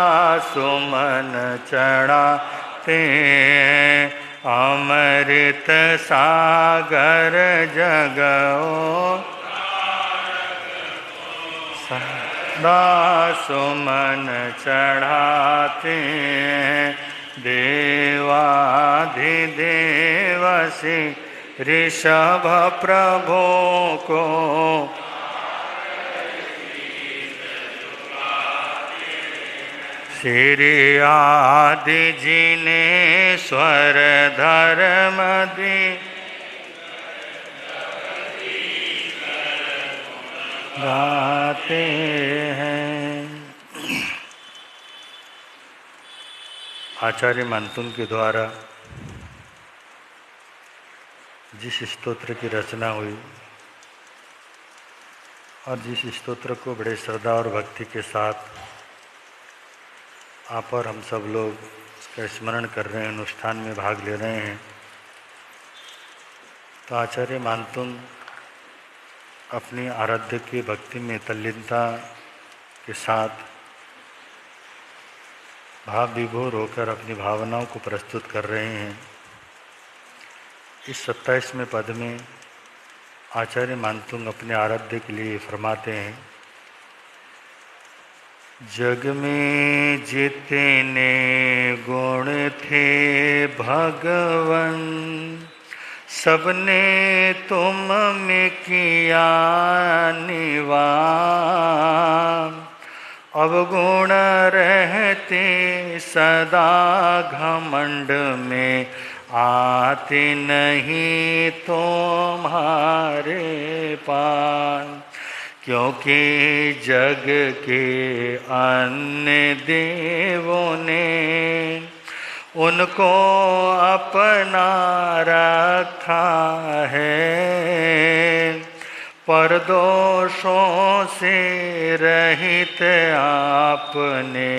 सुमन चढ़ाते हैं। अमृत सागर जग सदा सुमन चढ़ाते हैं। देवाधिदेव से ऋषभ प्रभु को श्री आदि जिनेश्वर धर्म दे गाते हैं। आचार्य मानतुन के द्वारा जिस स्तोत्र की रचना हुई और जिस स्तोत्र को बड़े श्रद्धा और भक्ति के साथ आप और हम सब लोग इसका स्मरण कर रहे हैं, अनुष्ठान में भाग ले रहे हैं, तो आचार्य मानतुन अपनी आराध्य की भक्ति में तल्लीनता के साथ भाव विभोर होकर अपनी भावनाओं को प्रस्तुत कर रहे हैं। इस 27वें पद में आचार्य मानतुंग अपने आराध्य के लिए फरमाते हैं, जग में जितने गुण थे भगवन सबने तुम में किया निवास। अवगुण रहते सदा घमंड में आते नहीं तुम्हारे पास। क्योंकि जग के अन्य देवों ने उनको अपना रखा है। पर दोषों से रहित आपने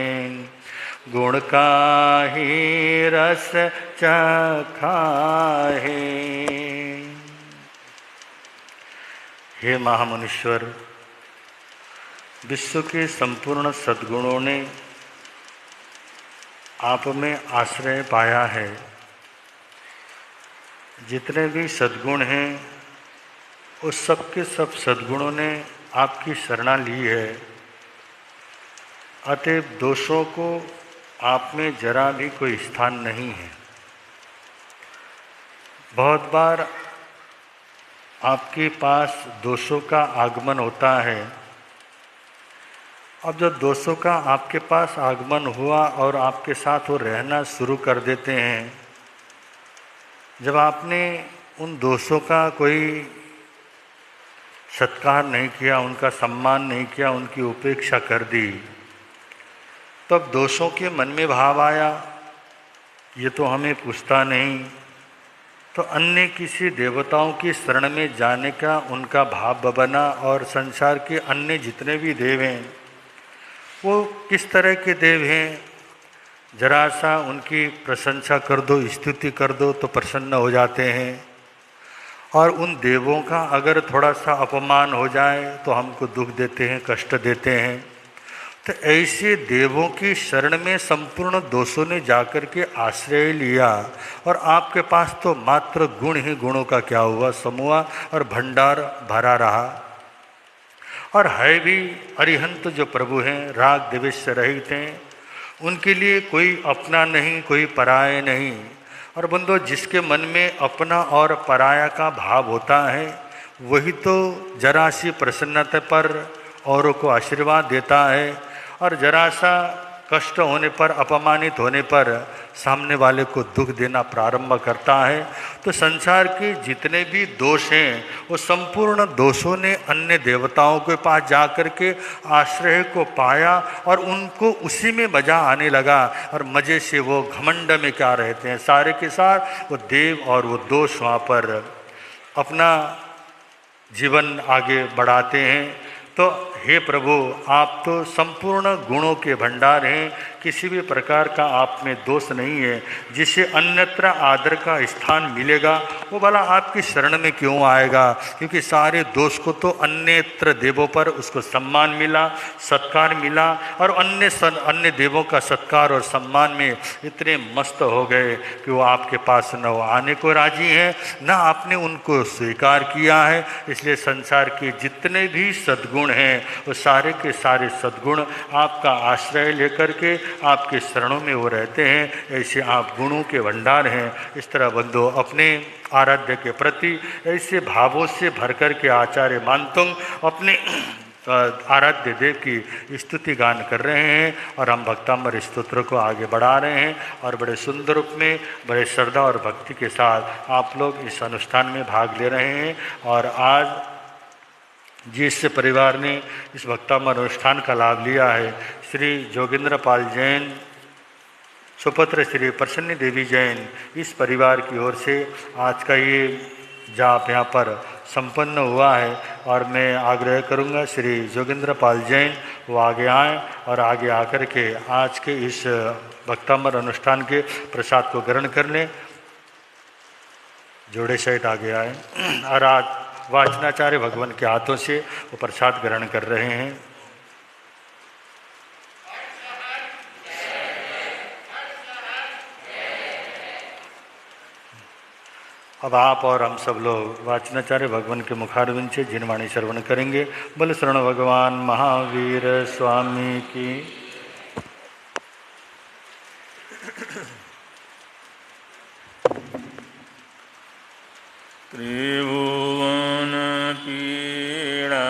गुण का ही रस चखा है। हे महामुनीश्वर, विश्व के संपूर्ण सद्गुणों ने आप में आश्रय पाया है। जितने भी सद्गुण हैं उस सब के सब सद्गुणों ने आपकी शरणा ली है। अतएव दोषों को आप में जरा भी कोई स्थान नहीं है। बहुत बार आपके पास दोषों का आगमन होता है। अब जब दोषों का आपके पास आगमन हुआ और आपके साथ वो रहना शुरू कर देते हैं, जब आपने उन दोषों का कोई सत्कार नहीं किया, उनका सम्मान नहीं किया, उनकी उपेक्षा कर दी, तब दोषों के मन में भाव आया, ये तो हमें पूछता नहीं, तो अन्य किसी देवताओं की शरण में जाने का उनका भाव बना और संसार के अन्य जितने भी देव हैं वो किस तरह के देव हैं, जरा सा उनकी प्रशंसा कर दो, स्तुति कर दो तो प्रसन्न हो जाते हैं, और उन देवों का अगर थोड़ा सा अपमान हो जाए तो हमको दुख देते हैं, कष्ट देते हैं। तो ऐसे देवों की शरण में संपूर्ण दोषों ने जाकर के आश्रय लिया, और आपके पास तो मात्र गुण ही गुणों का क्या हुआ, समूह और भंडार भरा रहा। और है भी अरिहंत जो प्रभु हैं, राग द्वेष से रहित हैं, उनके लिए कोई अपना नहीं, कोई पराया नहीं। और बंधु, जिसके मन में अपना और पराया का भाव होता है, वही तो जरा सी प्रसन्नता पर औरों को आशीर्वाद देता है, और जरा सा कष्ट होने पर, अपमानित होने पर सामने वाले को दुख देना प्रारंभ करता है। तो संसार के जितने भी दोष हैं, वो संपूर्ण दोषों ने अन्य देवताओं के पास जाकर के आश्रय को पाया, और उनको उसी में मजा आने लगा, और मज़े से वो घमंड में क्या रहते हैं, सारे के सार वो देव और वो दोष वहाँ पर अपना जीवन आगे बढ़ाते हैं। तो हे प्रभु, आप तो संपूर्ण गुणों के भंडार हैं, किसी भी प्रकार का आप में दोष नहीं है। जिसे अन्यत्र आदर का स्थान मिलेगा, वो भला आपकी शरण में क्यों आएगा, क्योंकि सारे दोष को तो अन्यत्र देवों पर उसको सम्मान मिला, सत्कार मिला, और अन्य देवों का सत्कार और सम्मान में इतने मस्त हो गए कि वो आपके पास न वो आने को राजी हैं, न आपने उनको स्वीकार किया है। इसलिए संसार के जितने भी सद्गुण हैं, वो सारे के सारे सद्गुण आपका आश्रय लेकर के आपके शरणों में वो रहते हैं। ऐसे आप गुणों के भंडार हैं। इस तरह बंधु अपने आराध्य के प्रति ऐसे भावों से भर कर के आचार्य मानतुंग अपने आराध्य देव की स्तुति गान कर रहे हैं, और हम भक्तामर स्तोत्र को आगे बढ़ा रहे हैं। और बड़े सुंदर रूप में, बड़े श्रद्धा और भक्ति के साथ आप लोग इस अनुष्ठान में भाग ले रहे हैं। और आज जिस परिवार ने इस भक्तामर अनुष्ठान का लाभ लिया है, श्री जोगिंद्र पाल जैन, सुपुत्र श्री प्रसन्न देवी जैन, इस परिवार की ओर से आज का ये जाप यहाँ पर संपन्न हुआ है। और मैं आग्रह करूँगा श्री जोगिंद्र पाल जैन वो आगे आएँ, और आगे आकर के आज के इस भक्तामर अनुष्ठान के प्रसाद को ग्रहण कर लें। जोड़े सहित आगे आए, और आज वाचनाचार्य भगवान के हाथों से वो प्रसाद ग्रहण कर रहे हैं। अब आप और हम सब लोग वाचनाचार्य भगवान के मुखारविंद से जिनवाणी श्रवण करेंगे। बल शरण भगवान महावीर स्वामी की। त्रिभुवन पीड़ा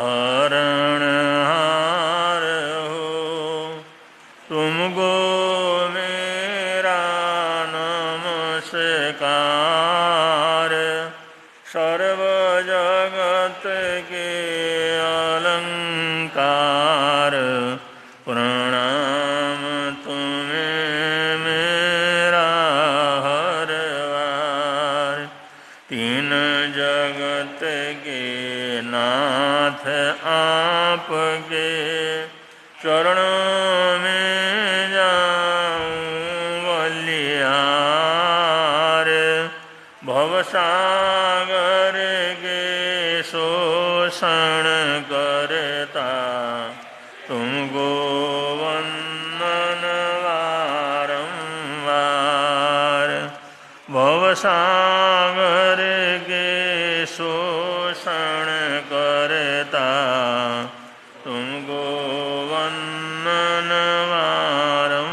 हरण हार हो, तुमको मेरा नमस्कार। सर्व जगत के अलंकार, प्रणाम तुम्हें मेरा हरवार। तीन जगत के नाथ आपके चरणों में जाऊं बलिहार। भवसागर के शोषण करता, तुमको वंदन बारंबार। भवसागर के शोषण करता, तुमको वंदन बारंबार।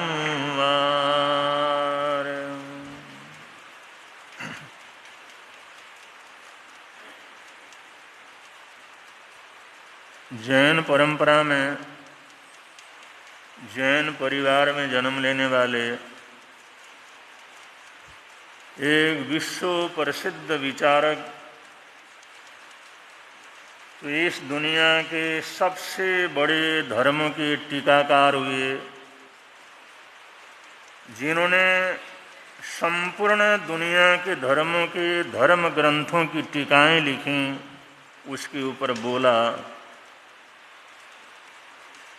जैन परंपरा में, जैन परिवार में जन्म लेने वाले एक विश्व प्रसिद्ध विचारक, तो इस दुनिया के सबसे बड़े धर्म के टीकाकार हुए, जिन्होंने संपूर्ण दुनिया के धर्मों के धर्म ग्रंथों की टीकाएं लिखी, उसके ऊपर बोला।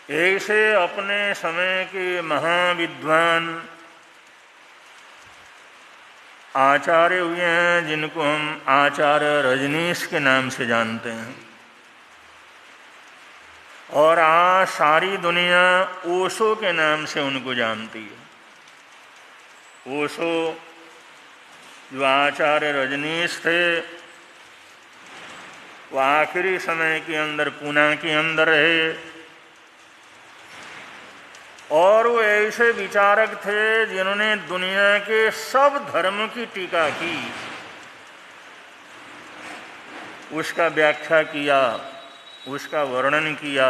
ऐसे अपने समय के महाविद्वान आचार्य हुए हैं जिनको हम आचार्य रजनीश के नाम से जानते हैं। और आज सारी दुनिया ओशो के नाम से उनको जानती है। ओशो जो आचार्य रजनीश थे, वो आखिरी समय के अंदर पूना के अंदर रहे और वो ऐसे विचारक थे जिन्होंने दुनिया के सब धर्म की टीका की, उसका व्याख्या किया, उसका वर्णन किया।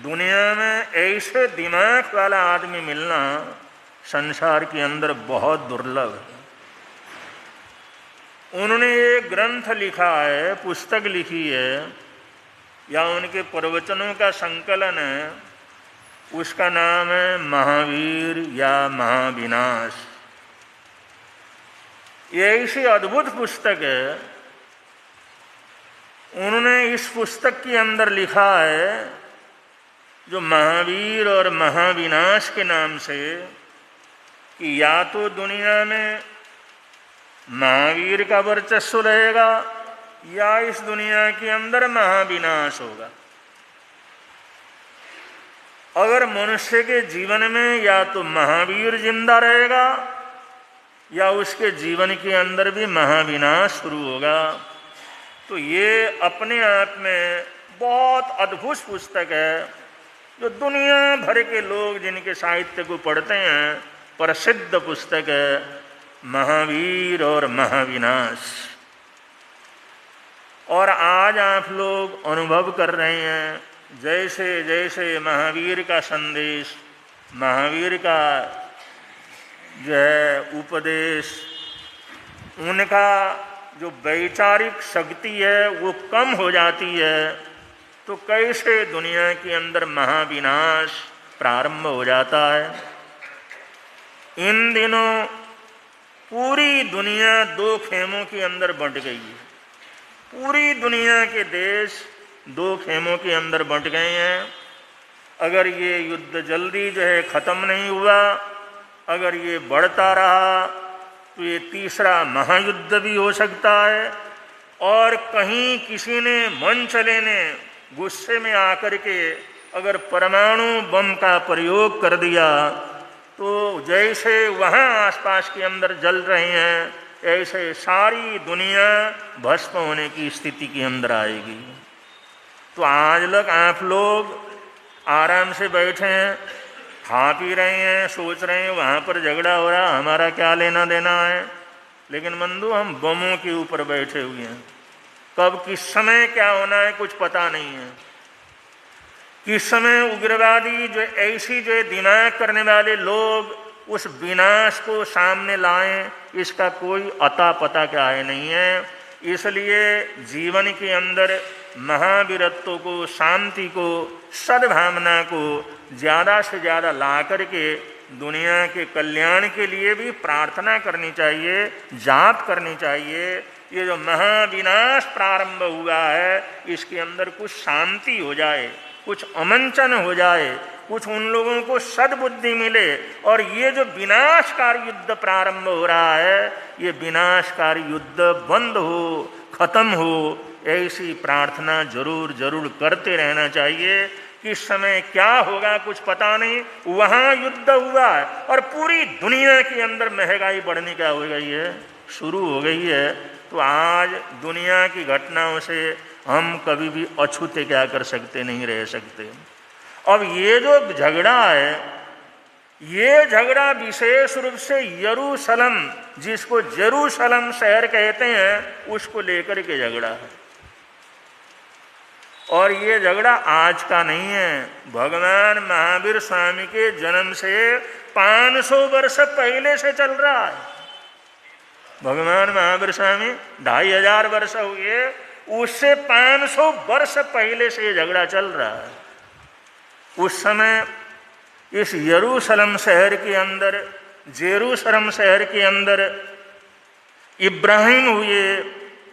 दुनिया में ऐसे दिमाग वाला आदमी मिलना संसार के अंदर बहुत दुर्लभ है। उन्होंने एक ग्रंथ लिखा है, पुस्तक लिखी है या उनके प्रवचनों का संकलन है, उसका नाम है महावीर या महाविनाश। ये ऐसी अद्भुत पुस्तक है। उन्होंने इस पुस्तक के अंदर लिखा है जो महावीर और महाविनाश के नाम से कि या तो दुनिया में महावीर का वर्चस्व रहेगा या इस दुनिया के अंदर महाविनाश होगा। अगर मनुष्य के जीवन में या तो महावीर जिंदा रहेगा या उसके जीवन के अंदर भी महाविनाश शुरू होगा। तो ये अपने आप में बहुत अद्भुत पुस्तक है जो दुनिया भर के लोग जिनके साहित्य को पढ़ते हैं, प्रसिद्ध पुस्तक है महावीर और महाविनाश। और आज आप लोग अनुभव कर रहे हैं जैसे जैसे महावीर का संदेश, महावीर का जो है उपदेश, उनका जो वैचारिक शक्ति है वो कम हो जाती है, तो कैसे दुनिया के अंदर महाविनाश प्रारंभ हो जाता है। इन दिनों पूरी दुनिया दो खेमों के अंदर बंट गई है। पूरी दुनिया के देश दो खेमों के अंदर बंट गए हैं। अगर ये युद्ध जल्दी जो है ख़त्म नहीं हुआ, अगर ये बढ़ता रहा तो ये तीसरा महायुद्ध भी हो सकता है। और कहीं किसी ने मन चले ने गुस्से में आकर के अगर परमाणु बम का प्रयोग कर दिया तो जैसे वहाँ आसपास के अंदर जल रहे हैं ऐसे सारी दुनिया भस्म होने की स्थिति के अंदर आएगी। तो आज तक आप लोग आराम से बैठे हैं, खा पी रहे हैं, सोच रहे हैं वहाँ पर झगड़ा हो रहा, हमारा क्या लेना देना है। लेकिन बंधु, हम बमों के ऊपर बैठे हुए हैं। कब किस समय क्या होना है कुछ पता नहीं है। किस समय उग्रवादी जो ऐसी जो दिमाग करने वाले लोग उस विनाश को सामने लाएं, इसका कोई अता पता क्या है नहीं है। इसलिए जीवन के अंदर महावीरत्व को, शांति को, सद्भावना को ज़्यादा से ज़्यादा ला करके दुनिया के कल्याण के लिए भी प्रार्थना करनी चाहिए, जाप करनी चाहिए। ये जो महाविनाश प्रारंभ हुआ है इसके अंदर कुछ शांति हो जाए, कुछ अमंचन हो जाए, कुछ उन लोगों को सद्बुद्धि मिले और ये जो विनाशकारी युद्ध प्रारंभ हो रहा है ये विनाशकारी युद्ध बंद हो, खत्म हो, ऐसी प्रार्थना जरूर जरूर करते रहना चाहिए। किस समय क्या होगा कुछ पता नहीं। वहाँ युद्ध हुआ है और पूरी दुनिया के अंदर महंगाई बढ़ने क्या हो गई है, शुरू हो गई है। तो आज दुनिया की घटनाओं से हम कभी भी अछूते क्या कर सकते, नहीं रह सकते। अब ये जो झगड़ा है, ये झगड़ा विशेष रूप से यरूशलेम, जिसको जेरूशलेम शहर कहते हैं, उसको लेकर के झगड़ा है। और ये झगड़ा आज का नहीं है, भगवान महावीर स्वामी के जन्म से 500 वर्ष पहले से चल रहा है। भगवान महावीर स्वामी 2500 वर्ष हुए, उससे 500 वर्ष पहले से ये झगड़ा चल रहा है। उस समय इस यरूशलेम शहर के अंदर, जेरूशलेम शहर के अंदर इब्राहिम हुए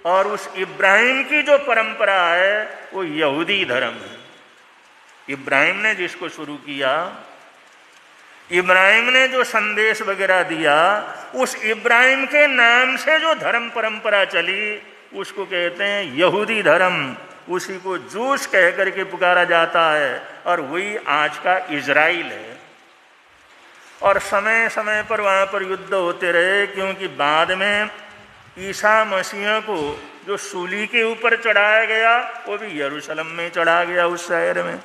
और उस इब्राहिम की जो परंपरा है वो यहूदी धर्म है। इब्राहिम ने जिसको शुरू किया, इब्राहिम ने जो संदेश वगैरह दिया, उस इब्राहिम के नाम से जो धर्म परंपरा चली उसको कहते हैं यहूदी धर्म। उसी को जूस कह करके पुकारा जाता है और वही आज का इजराइल है। और समय समय पर वहाँ पर युद्ध होते रहे, क्योंकि बाद में ईसा मसीह को जो सूली के ऊपर चढ़ाया गया वो भी यरूशलेम में चढ़ा गया, उस शहर में।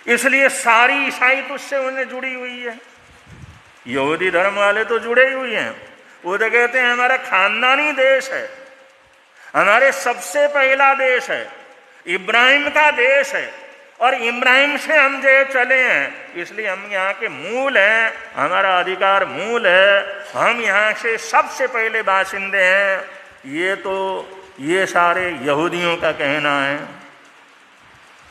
इसलिए सारी ईसाई तो उससे उन्हें जुड़ी हुई है। यहूदी धर्म वाले तो जुड़े ही हुए हैं। वो तो कहते हैं हमारा खानदानी देश है, हमारे सबसे पहला देश है, इब्राहिम का देश है और इब्राहिम से हम जो चले हैं, इसलिए हम यहाँ के मूल हैं, हमारा अधिकार मूल है, हम यहाँ से सबसे पहले बाशिंदे हैं। ये सारे यहूदियों का कहना है।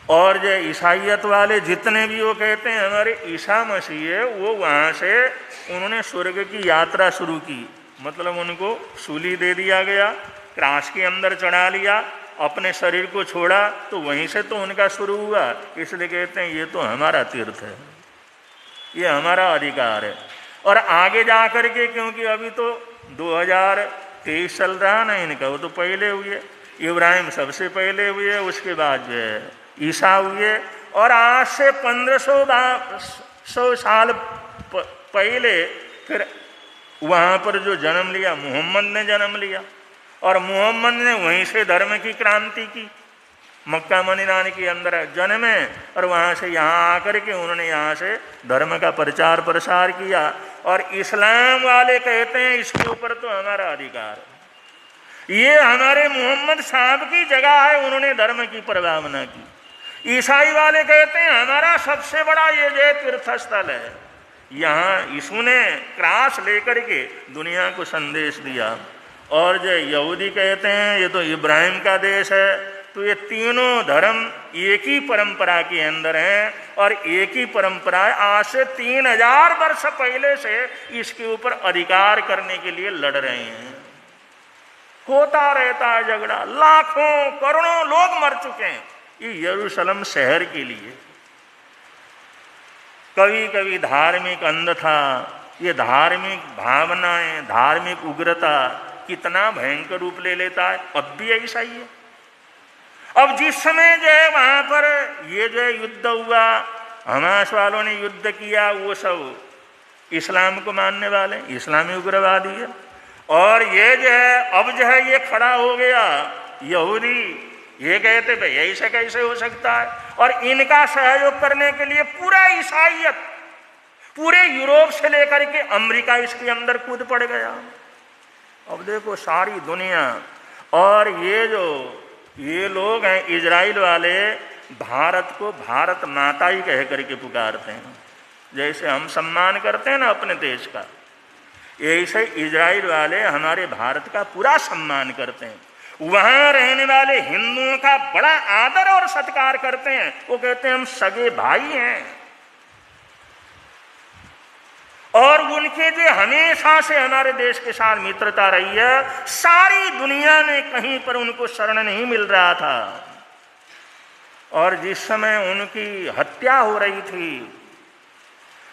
और जो ईसाइयत वाले जितने भी वो कहते हैं हमारे ईसा मसीह है, वो वहाँ से उन्होंने स्वर्ग की यात्रा शुरू की। मतलब उनको सूली दे दिया गया, क्रास के अंदर चढ़ा लिया, अपने शरीर को छोड़ा, तो वहीं से तो उनका शुरू हुआ। इसलिए कहते हैं ये तो हमारा तीर्थ है, ये हमारा अधिकार है। और आगे जा कर के, क्योंकि अभी तो 2023 चल रहा ना इनका, वो तो पहले हुए, इब्राहिम सबसे पहले हुए, उसके बाद जो है ईसा हुए। और आज से 1500 साल पहले फिर वहाँ पर जो जन्म लिया, मोहम्मद ने जन्म लिया और मोहम्मद ने वहीं से धर्म की क्रांति की। मक्का मदीना के अंदर जन्मे और वहाँ से यहाँ आकर के उन्होंने यहाँ से धर्म का प्रचार प्रसार किया। और इस्लाम वाले कहते हैं इसके ऊपर तो हमारा अधिकार है, ये हमारे मोहम्मद साहब की जगह है, उन्होंने धर्म की परवाह न की। ईसाई वाले कहते हैं हमारा सबसे बड़ा ये जो तीर्थस्थल है, यहाँ यीशु ने क्रास लेकर के दुनिया को संदेश दिया। और जो यहूदी कहते हैं ये तो इब्राहिम का देश है। तो ये तीनों धर्म एक ही परंपरा के अंदर हैं और एक ही परंपरा है। आज से 3000 वर्ष पहले से इसके ऊपर अधिकार करने के लिए लड़ रहे हैं। होता रहता है झगड़ा, लाखों करोड़ों लोग मर चुके हैं ये यरूशलेम शहर के लिए। कभी कभी धार्मिक अंधता, ये धार्मिक भावनाएं, धार्मिक उग्रता कितना भयंकर रूप ले लेता है। अब भी ऐसा ही है। अब जिस समय जो है वहाँ पर ये जो है युद्ध हुआ, हमास वालों ने युद्ध किया, वो सब इस्लाम को मानने वाले, इस्लामी उग्रवादी है। और ये जो है अब जो है ये खड़ा हो गया यहूदी, ये कहते भाई ऐसे कैसे हो सकता है। और इनका सहयोग करने के लिए पूरा ईसाइयत पूरे यूरोप से लेकर के अमेरिका इसके अंदर कूद पड़ गया। अब देखो सारी दुनिया, और ये लोग हैं इजराइल वाले, भारत को भारत माता ही कह करके पुकारते हैं। जैसे हम सम्मान करते हैं ना अपने देश का, ऐसे इजराइल वाले हमारे भारत का पूरा सम्मान करते हैं। वहाँ रहने वाले हिंदुओं का बड़ा आदर और सत्कार करते हैं। वो कहते हैं हम सगे भाई हैं। और उनके जो हमेशा से हमारे देश के साथ मित्रता रही है, सारी दुनिया में कहीं पर उनको शरण नहीं मिल रहा था। और जिस समय उनकी हत्या हो रही थी,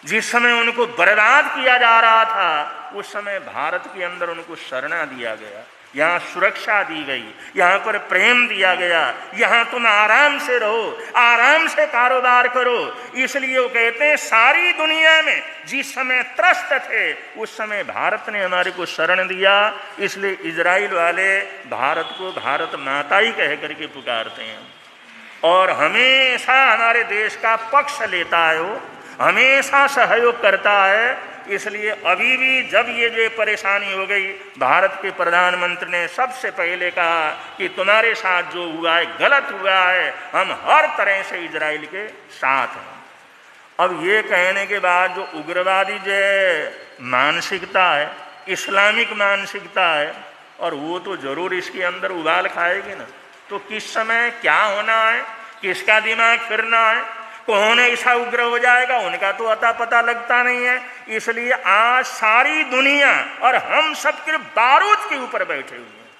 जिस समय उनको बर्बाद किया जा रहा था, उस समय भारत के अंदर उनको शरण दिया गया, यहाँ सुरक्षा दी गई, यहाँ पर प्रेम दिया गया, यहाँ तुम आराम से रहो, आराम से कारोबार करो। इसलिए वो कहते हैं सारी दुनिया में जिस समय त्रस्त थे उस समय भारत ने हमारे को शरण दिया। इसलिए इजराइल वाले भारत को भारत माता ही कह करके पुकारते हैं और हमेशा हमारे देश का पक्ष लेता है, वो हमेशा सहयोग करता है। इसलिए अभी भी जब ये जो परेशानी हो गई, भारत के प्रधानमंत्री ने सबसे पहले कहा कि तुम्हारे साथ जो हुआ है गलत हुआ है, हम हर तरह से इजराइल के साथ हैं। अब ये कहने के बाद जो उग्रवादी जो मानसिकता है, इस्लामिक मानसिकता है, और वो तो जरूर इसके अंदर उबाल खाएगी ना। तो किस समय क्या होना है, किसका दिमाग फिरना है, कौन ऐसा उग्र हो जाएगा, उनका तो अता पता लगता नहीं है। इसलिए आज सारी दुनिया और हम सब के बारूद के ऊपर बैठे हुए हैं।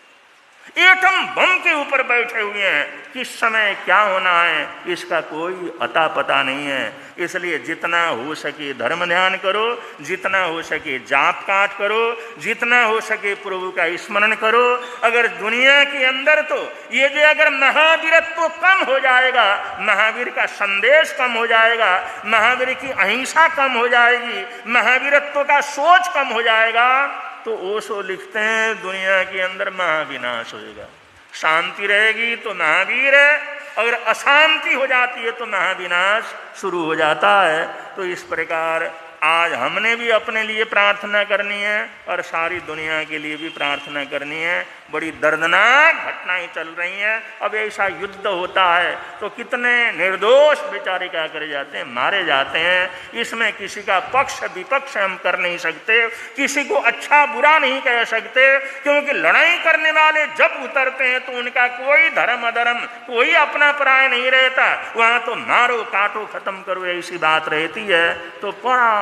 एटम बम के ऊपर बैठे हुए हैं, किस समय क्या होना है इसका कोई अता पता नहीं है। इसलिए जितना हो सके धर्म ध्यान करो, जितना हो सके जाप काट करो, जितना हो सके प्रभु का स्मरण करो। अगर दुनिया के अंदर तो ये जो अगर महावीरत्व कम हो जाएगा, महावीर का संदेश कम हो जाएगा, महावीर की अहिंसा कम हो जाएगी, महावीरत्व का सोच कम हो जाएगा, तो ओशो लिखते हैं दुनिया के अंदर महाविनाश होएगा। शांति रहेगी तो महावीर है, अगर अशांति हो जाती है तो महाविनाश शुरू हो जाता है। तो इस प्रकार आज हमने भी अपने लिए प्रार्थना करनी है और सारी दुनिया के लिए भी प्रार्थना करनी है। बड़ी दर्दनाक घटनाएं चल रही हैं। अब ऐसा युद्ध होता है तो कितने निर्दोष बेचारे क्या करे जाते हैं, मारे जाते हैं। इसमें किसी का पक्ष विपक्ष हम कर नहीं सकते, किसी को अच्छा बुरा नहीं कह सकते, क्योंकि लड़ाई करने वाले जब उतरते हैं तो उनका कोई धर्म अधर्म, कोई अपना पराय नहीं रहता। वहाँ तो मारो काटो खत्म करो ऐसी बात रहती है। तो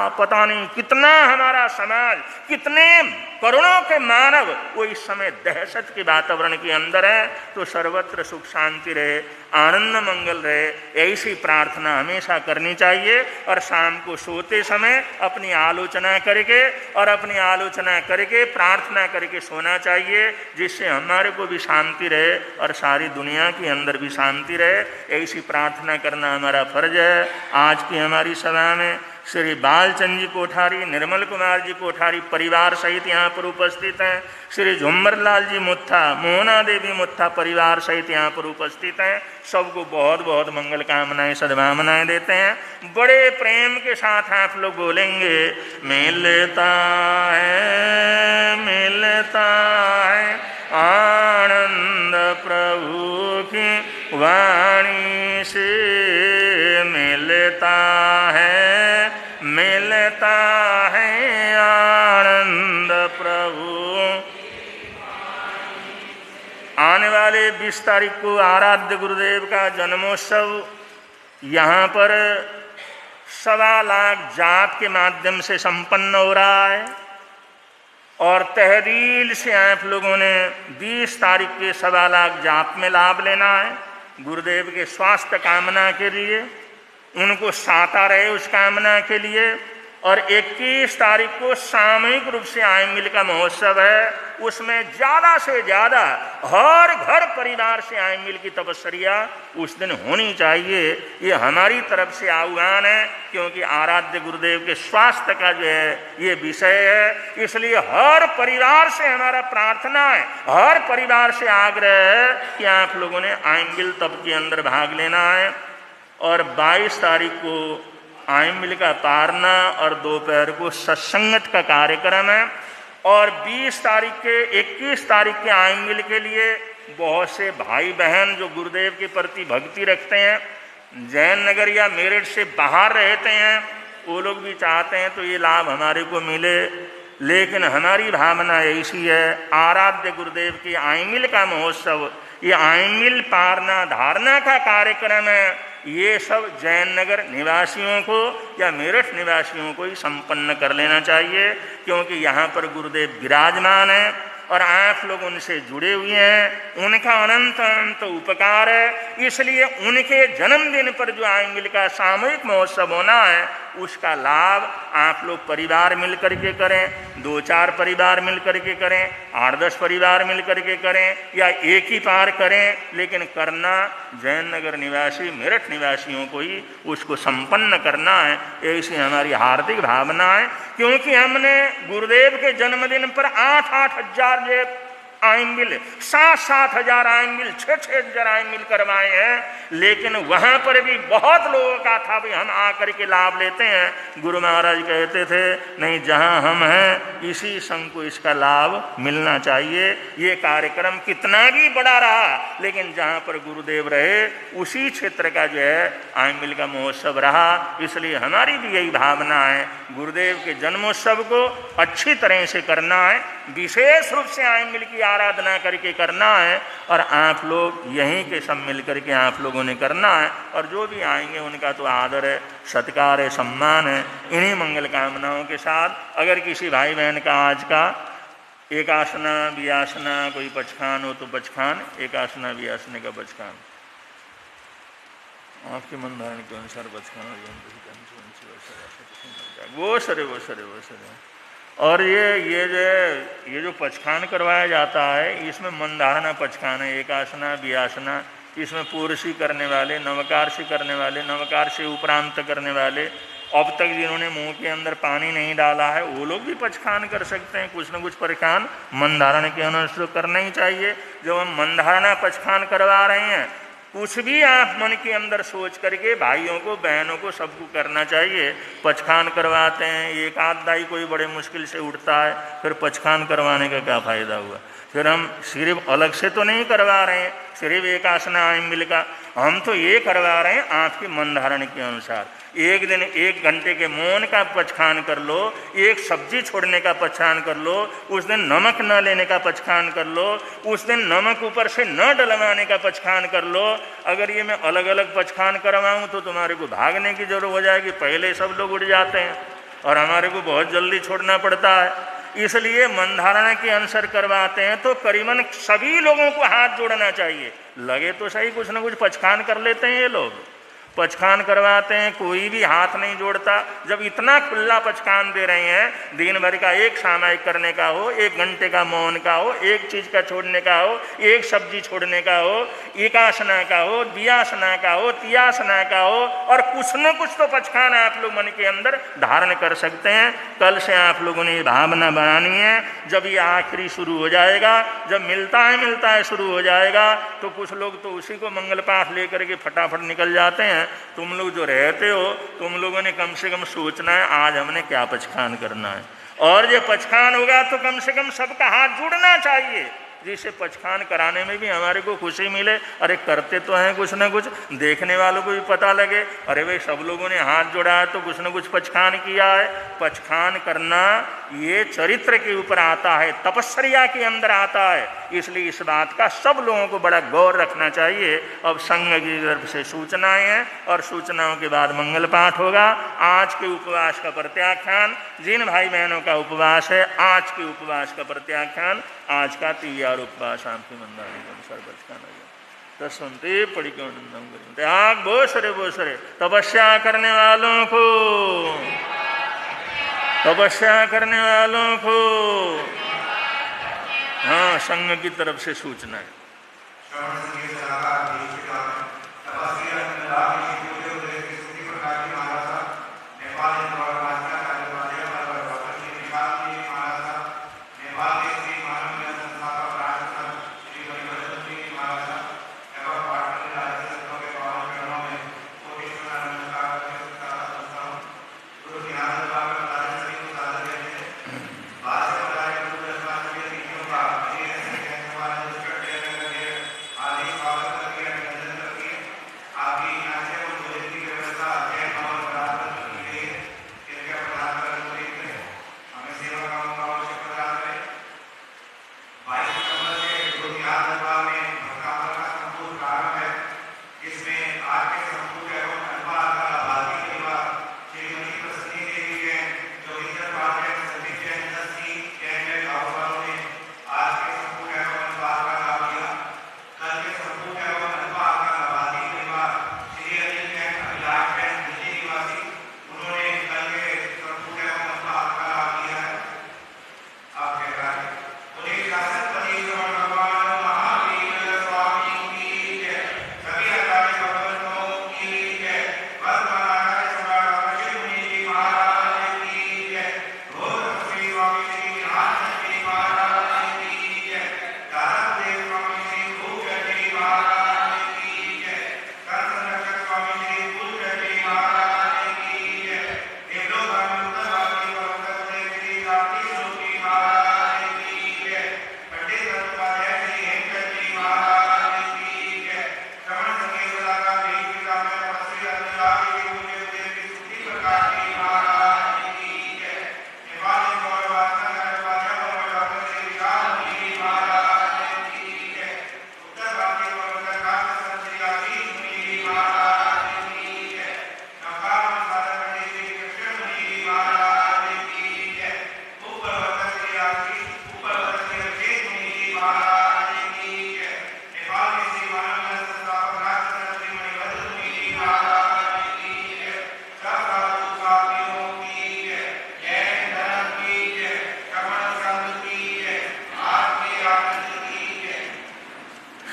पता नहीं कितना हमारा समाज, कितने करोड़ों के मानव वो इस समय दहशत के वातावरण के अंदर है। तो सर्वत्र सुख शांति रहे, आनंद मंगल रहे, ऐसी प्रार्थना हमेशा करनी चाहिए। और शाम को सोते समय अपनी आलोचना करके प्रार्थना करके सोना चाहिए, जिससे हमारे को भी शांति रहे और सारी दुनिया के अंदर भी शांति रहे। ऐसी प्रार्थना करना हमारा फर्ज है। आज की हमारी सभा में श्री बालचंद जी कोठारी, निर्मल कुमार जी कोठारी परिवार सहित यहाँ पर उपस्थित हैं। श्री झुम्बर लाल जी मुत्था, मोहना देवी मुत्था परिवार सहित यहाँ पर उपस्थित हैं। सबको बहुत बहुत मंगल कामनाएं सद्भावनाएं देते हैं। बड़े प्रेम के साथ आप लोग बोलेंगे, मिलता है आनंद प्रभु की वाणी से, मिलता है आनंद प्रभु। आने वाले 20 तारीख को आराध्य गुरुदेव का जन्मोत्सव यहाँ पर 1.25 लाख जाप के माध्यम से संपन्न हो रहा है। और तहरील से आप लोगों ने 20 तारीख के 1.25 लाख जाप में लाभ लेना है। गुरुदेव के स्वास्थ्य कामना के लिए, उनको साता रहे उस कामना के लिए। और 21 तारीख को सामूहिक रूप से आयमिल का महोत्सव है, उसमें ज़्यादा से ज़्यादा हर घर परिवार से आयमिल की तपस्या उस दिन होनी चाहिए। ये हमारी तरफ से आह्वान है, क्योंकि आराध्य गुरुदेव के स्वास्थ्य का जो है ये विषय है। इसलिए हर परिवार से हमारा प्रार्थना है, हर परिवार से आग्रह है कि आप लोगों ने आयमिल तप के अंदर भाग लेना है। और 22 तारीख को आयमिल का पारना और दोपहर को सत्संगत का कार्यक्रम है। और 20 तारीख के 21 तारीख के आयमिल के लिए बहुत से भाई बहन जो गुरुदेव के प्रति भक्ति रखते हैं, जैन नगर या मेरठ से बाहर रहते हैं, वो लोग भी चाहते हैं तो ये लाभ हमारे को मिले। लेकिन हमारी भावना ऐसी है, आराध्य गुरुदेव की आयमिल का महोत्सव, ये आयमिल पारना धारणा का कार्यक्रम है, ये सब जैन नगर निवासियों को या मेरठ निवासियों को ही संपन्न कर लेना चाहिए। क्योंकि यहाँ पर गुरुदेव विराजमान है और आप लोग उनसे जुड़े हुए हैं, उनका अनंत अनंत उपकार है। इसलिए उनके जन्मदिन पर जो आयमिल का सामूहिक महोत्सव होना है, उसका लाभ आप लोग परिवार मिल करके करें, 2-4 परिवार मिल करके करें, 8-10 परिवार मिल करके करें, या एक ही पार करें, लेकिन करना जैन नगर निवासी मेरठ निवासियों को ही उसको संपन्न करना है। ऐसी हमारी हार्दिक भावना है। क्योंकि हमने गुरुदेव के जन्मदिन पर 8-8 हजार आयमिल, 7-7 हजार आयमिल, 6-6 हजार आयमिल करवाए हैं। लेकिन वहाँ पर भी बहुत लोगों का था भाई हम आकर के लाभ लेते हैं। गुरु महाराज कहते थे नहीं, जहाँ हम हैं इसी संघ को इसका लाभ मिलना चाहिए। ये कार्यक्रम कितना भी बड़ा रहा, लेकिन जहाँ पर गुरुदेव रहे उसी क्षेत्र का जो है आयमिल का महोत्सव रहा। इसलिए हमारी भी यही भावना है, गुरुदेव के जन्मोत्सव को अच्छी तरह से करना है, विशेष रूप से आयमिल की आराधना करके करना है। और आप लोग यहीं के सब मिल करके आप लोगों ने करना है। और जो भी आएंगे उनका तो आदर है, सत्कार है, सम्मान है। इन्हीं मंगल कामनाओं के साथ अगर किसी भाई बहन का आज का एक आसना वियासना, कोई पचखान हो तो पचखान, एक आसना वियासने का पचखान। आपके मन धारण के अनुसार पचखान वो सरे। और ये जो पचखान करवाया जाता है, इसमें मन धारणा पचखान है, एक आसना वियासना। इसमें पूर्वसी करने वाले, नवकारसी करने वाले, नवकारसी उपरांत करने वाले, अब तक जिन्होंने मुंह के अंदर पानी नहीं डाला है वो लोग भी पचखान कर सकते हैं। कुछ न कुछ पचखान मन धारण के अनुसार करना ही चाहिए। जब हम मन धारणा पचखान करवा रहे हैं, कुछ भी आप मन के अंदर सोच करके भाइयों को, बहनों को, सबको करना चाहिए। पचखान करवाते हैं, एक आध दाई कोई बड़े मुश्किल से उठता है, फिर पचखान करवाने का क्या फ़ायदा हुआ? फिर हम सिर्फ अलग से तो नहीं करवा रहे हैं, सिर्फ एक आसना आइम्बिल का, हम तो ये करवा रहे हैं आपकी मन धारण के अनुसार। एक दिन 1 घंटे के मौन का पचखान कर लो, एक सब्जी छोड़ने का पचखान कर लो, उस दिन नमक न लेने का पचखान कर लो, उस दिन नमक ऊपर से न डलवाने का पचखान कर लो। अगर ये मैं अलग अलग पचखान करवाऊँ तो तुम्हारे को भागने की जरूरत हो जाएगी, पहले सब लोग उठ जाते हैं और हमारे को बहुत जल्दी छोड़ना पड़ता है। इसलिए मन धारणा के अनुसार करवाते हैं तो करीबन सभी लोगों को हाथ जोड़ना चाहिए। लगे तो सही कुछ न कुछ पचखान कर लेते हैं ये लोग, पचखान करवाते हैं, कोई भी हाथ नहीं जोड़ता। जब इतना खुला पचखान दे रहे हैं, दिन भर का एक सामायिक करने का हो, 1 घंटे का मौन का हो, एक चीज़ का छोड़ने का हो, एक सब्जी छोड़ने का हो, एकासना का हो, दियासना का हो, तियासना का हो, और कुछ न कुछ तो पचखान आप लोग मन के अंदर धारण कर सकते हैं। कल से आप लोगों ने भावना बनानी है, जब ये आखिरी शुरू हो जाएगा, जब मिलता है शुरू हो जाएगा, तो कुछ लोग तो उसी को मंगल पाठ लेकर के फटाफट निकल जाते हैं। तुम लोग जो रहते हो, तुम लोगों ने कम से कम सोचना है आज हमने क्या पचखान करना है, और ये पचखान होगा तो कम से कम सबका हाथ जुड़ना चाहिए, जिससे पचखान कराने में भी हमारे को खुशी मिले। अरे करते तो हैं कुछ न कुछ, देखने वालों को भी पता लगे, अरे भाई सब लोगों ने हाथ जोड़ा है तो कुछ न कुछ पचखान किया है। पचखान करना ये चरित्र के ऊपर आता है, तपस्या के अंदर आता है, इसलिए इस बात का सब लोगों को बड़ा गौर रखना चाहिए। अब संघ की तरफ से सूचनाएं हैं और सूचनाओं के बाद मंगल पाठ होगा। आज के उपवास का प्रत्याख्यान, जिन भाई बहनों का उपवास है, आज के उपवास का प्रत्याख्यान, आज का तैयार उपवास आपके मंदानी के अनुसार पचखान हो जाए। सुनते पड़ी क्यों त्याग बोसरे तपस्या करने वालों को, तपस्या करने वालों को, हाँ संघ की तरफ से सूचना है।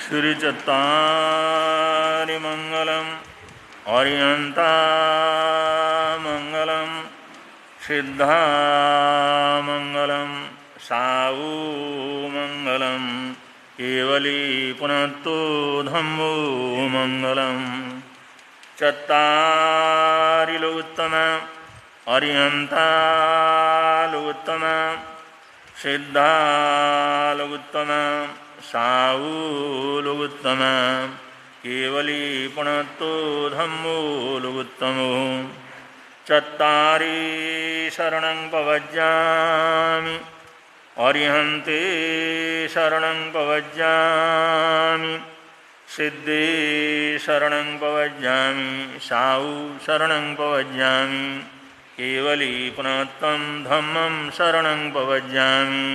श्रीचत्तारिमङ्गलम् अर्यन्तामङ्गलं सिद्धामङ्गलं सावुमङ्गलं केवली पुनत्तो धम्मो मङ्गलं चत्तारिलोत्तम अर्यन्तालोत्तम सिद्धालोत्तम सावुलोत्तम केवली पुनत्तो धम्मो लोत्तमो चत्तारि शरणं पवज्जामि अर्हन्ते शरणं पवज्जामि सिद्धे शरणं पवज्जामि सावु शरणं पवज्जामि केवली पुनत्तं धम्मं शरणं पवज्जामि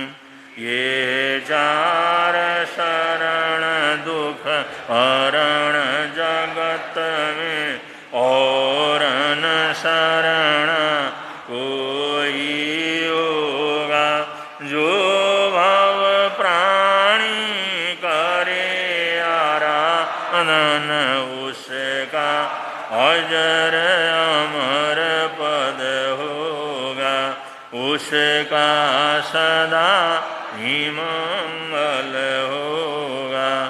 ये चार शरण दुख हरण जगत में और न शरण कोई होगा जो भव प्राणी करे आराधन उसका अजर अमर पद होगा उसका सदा ही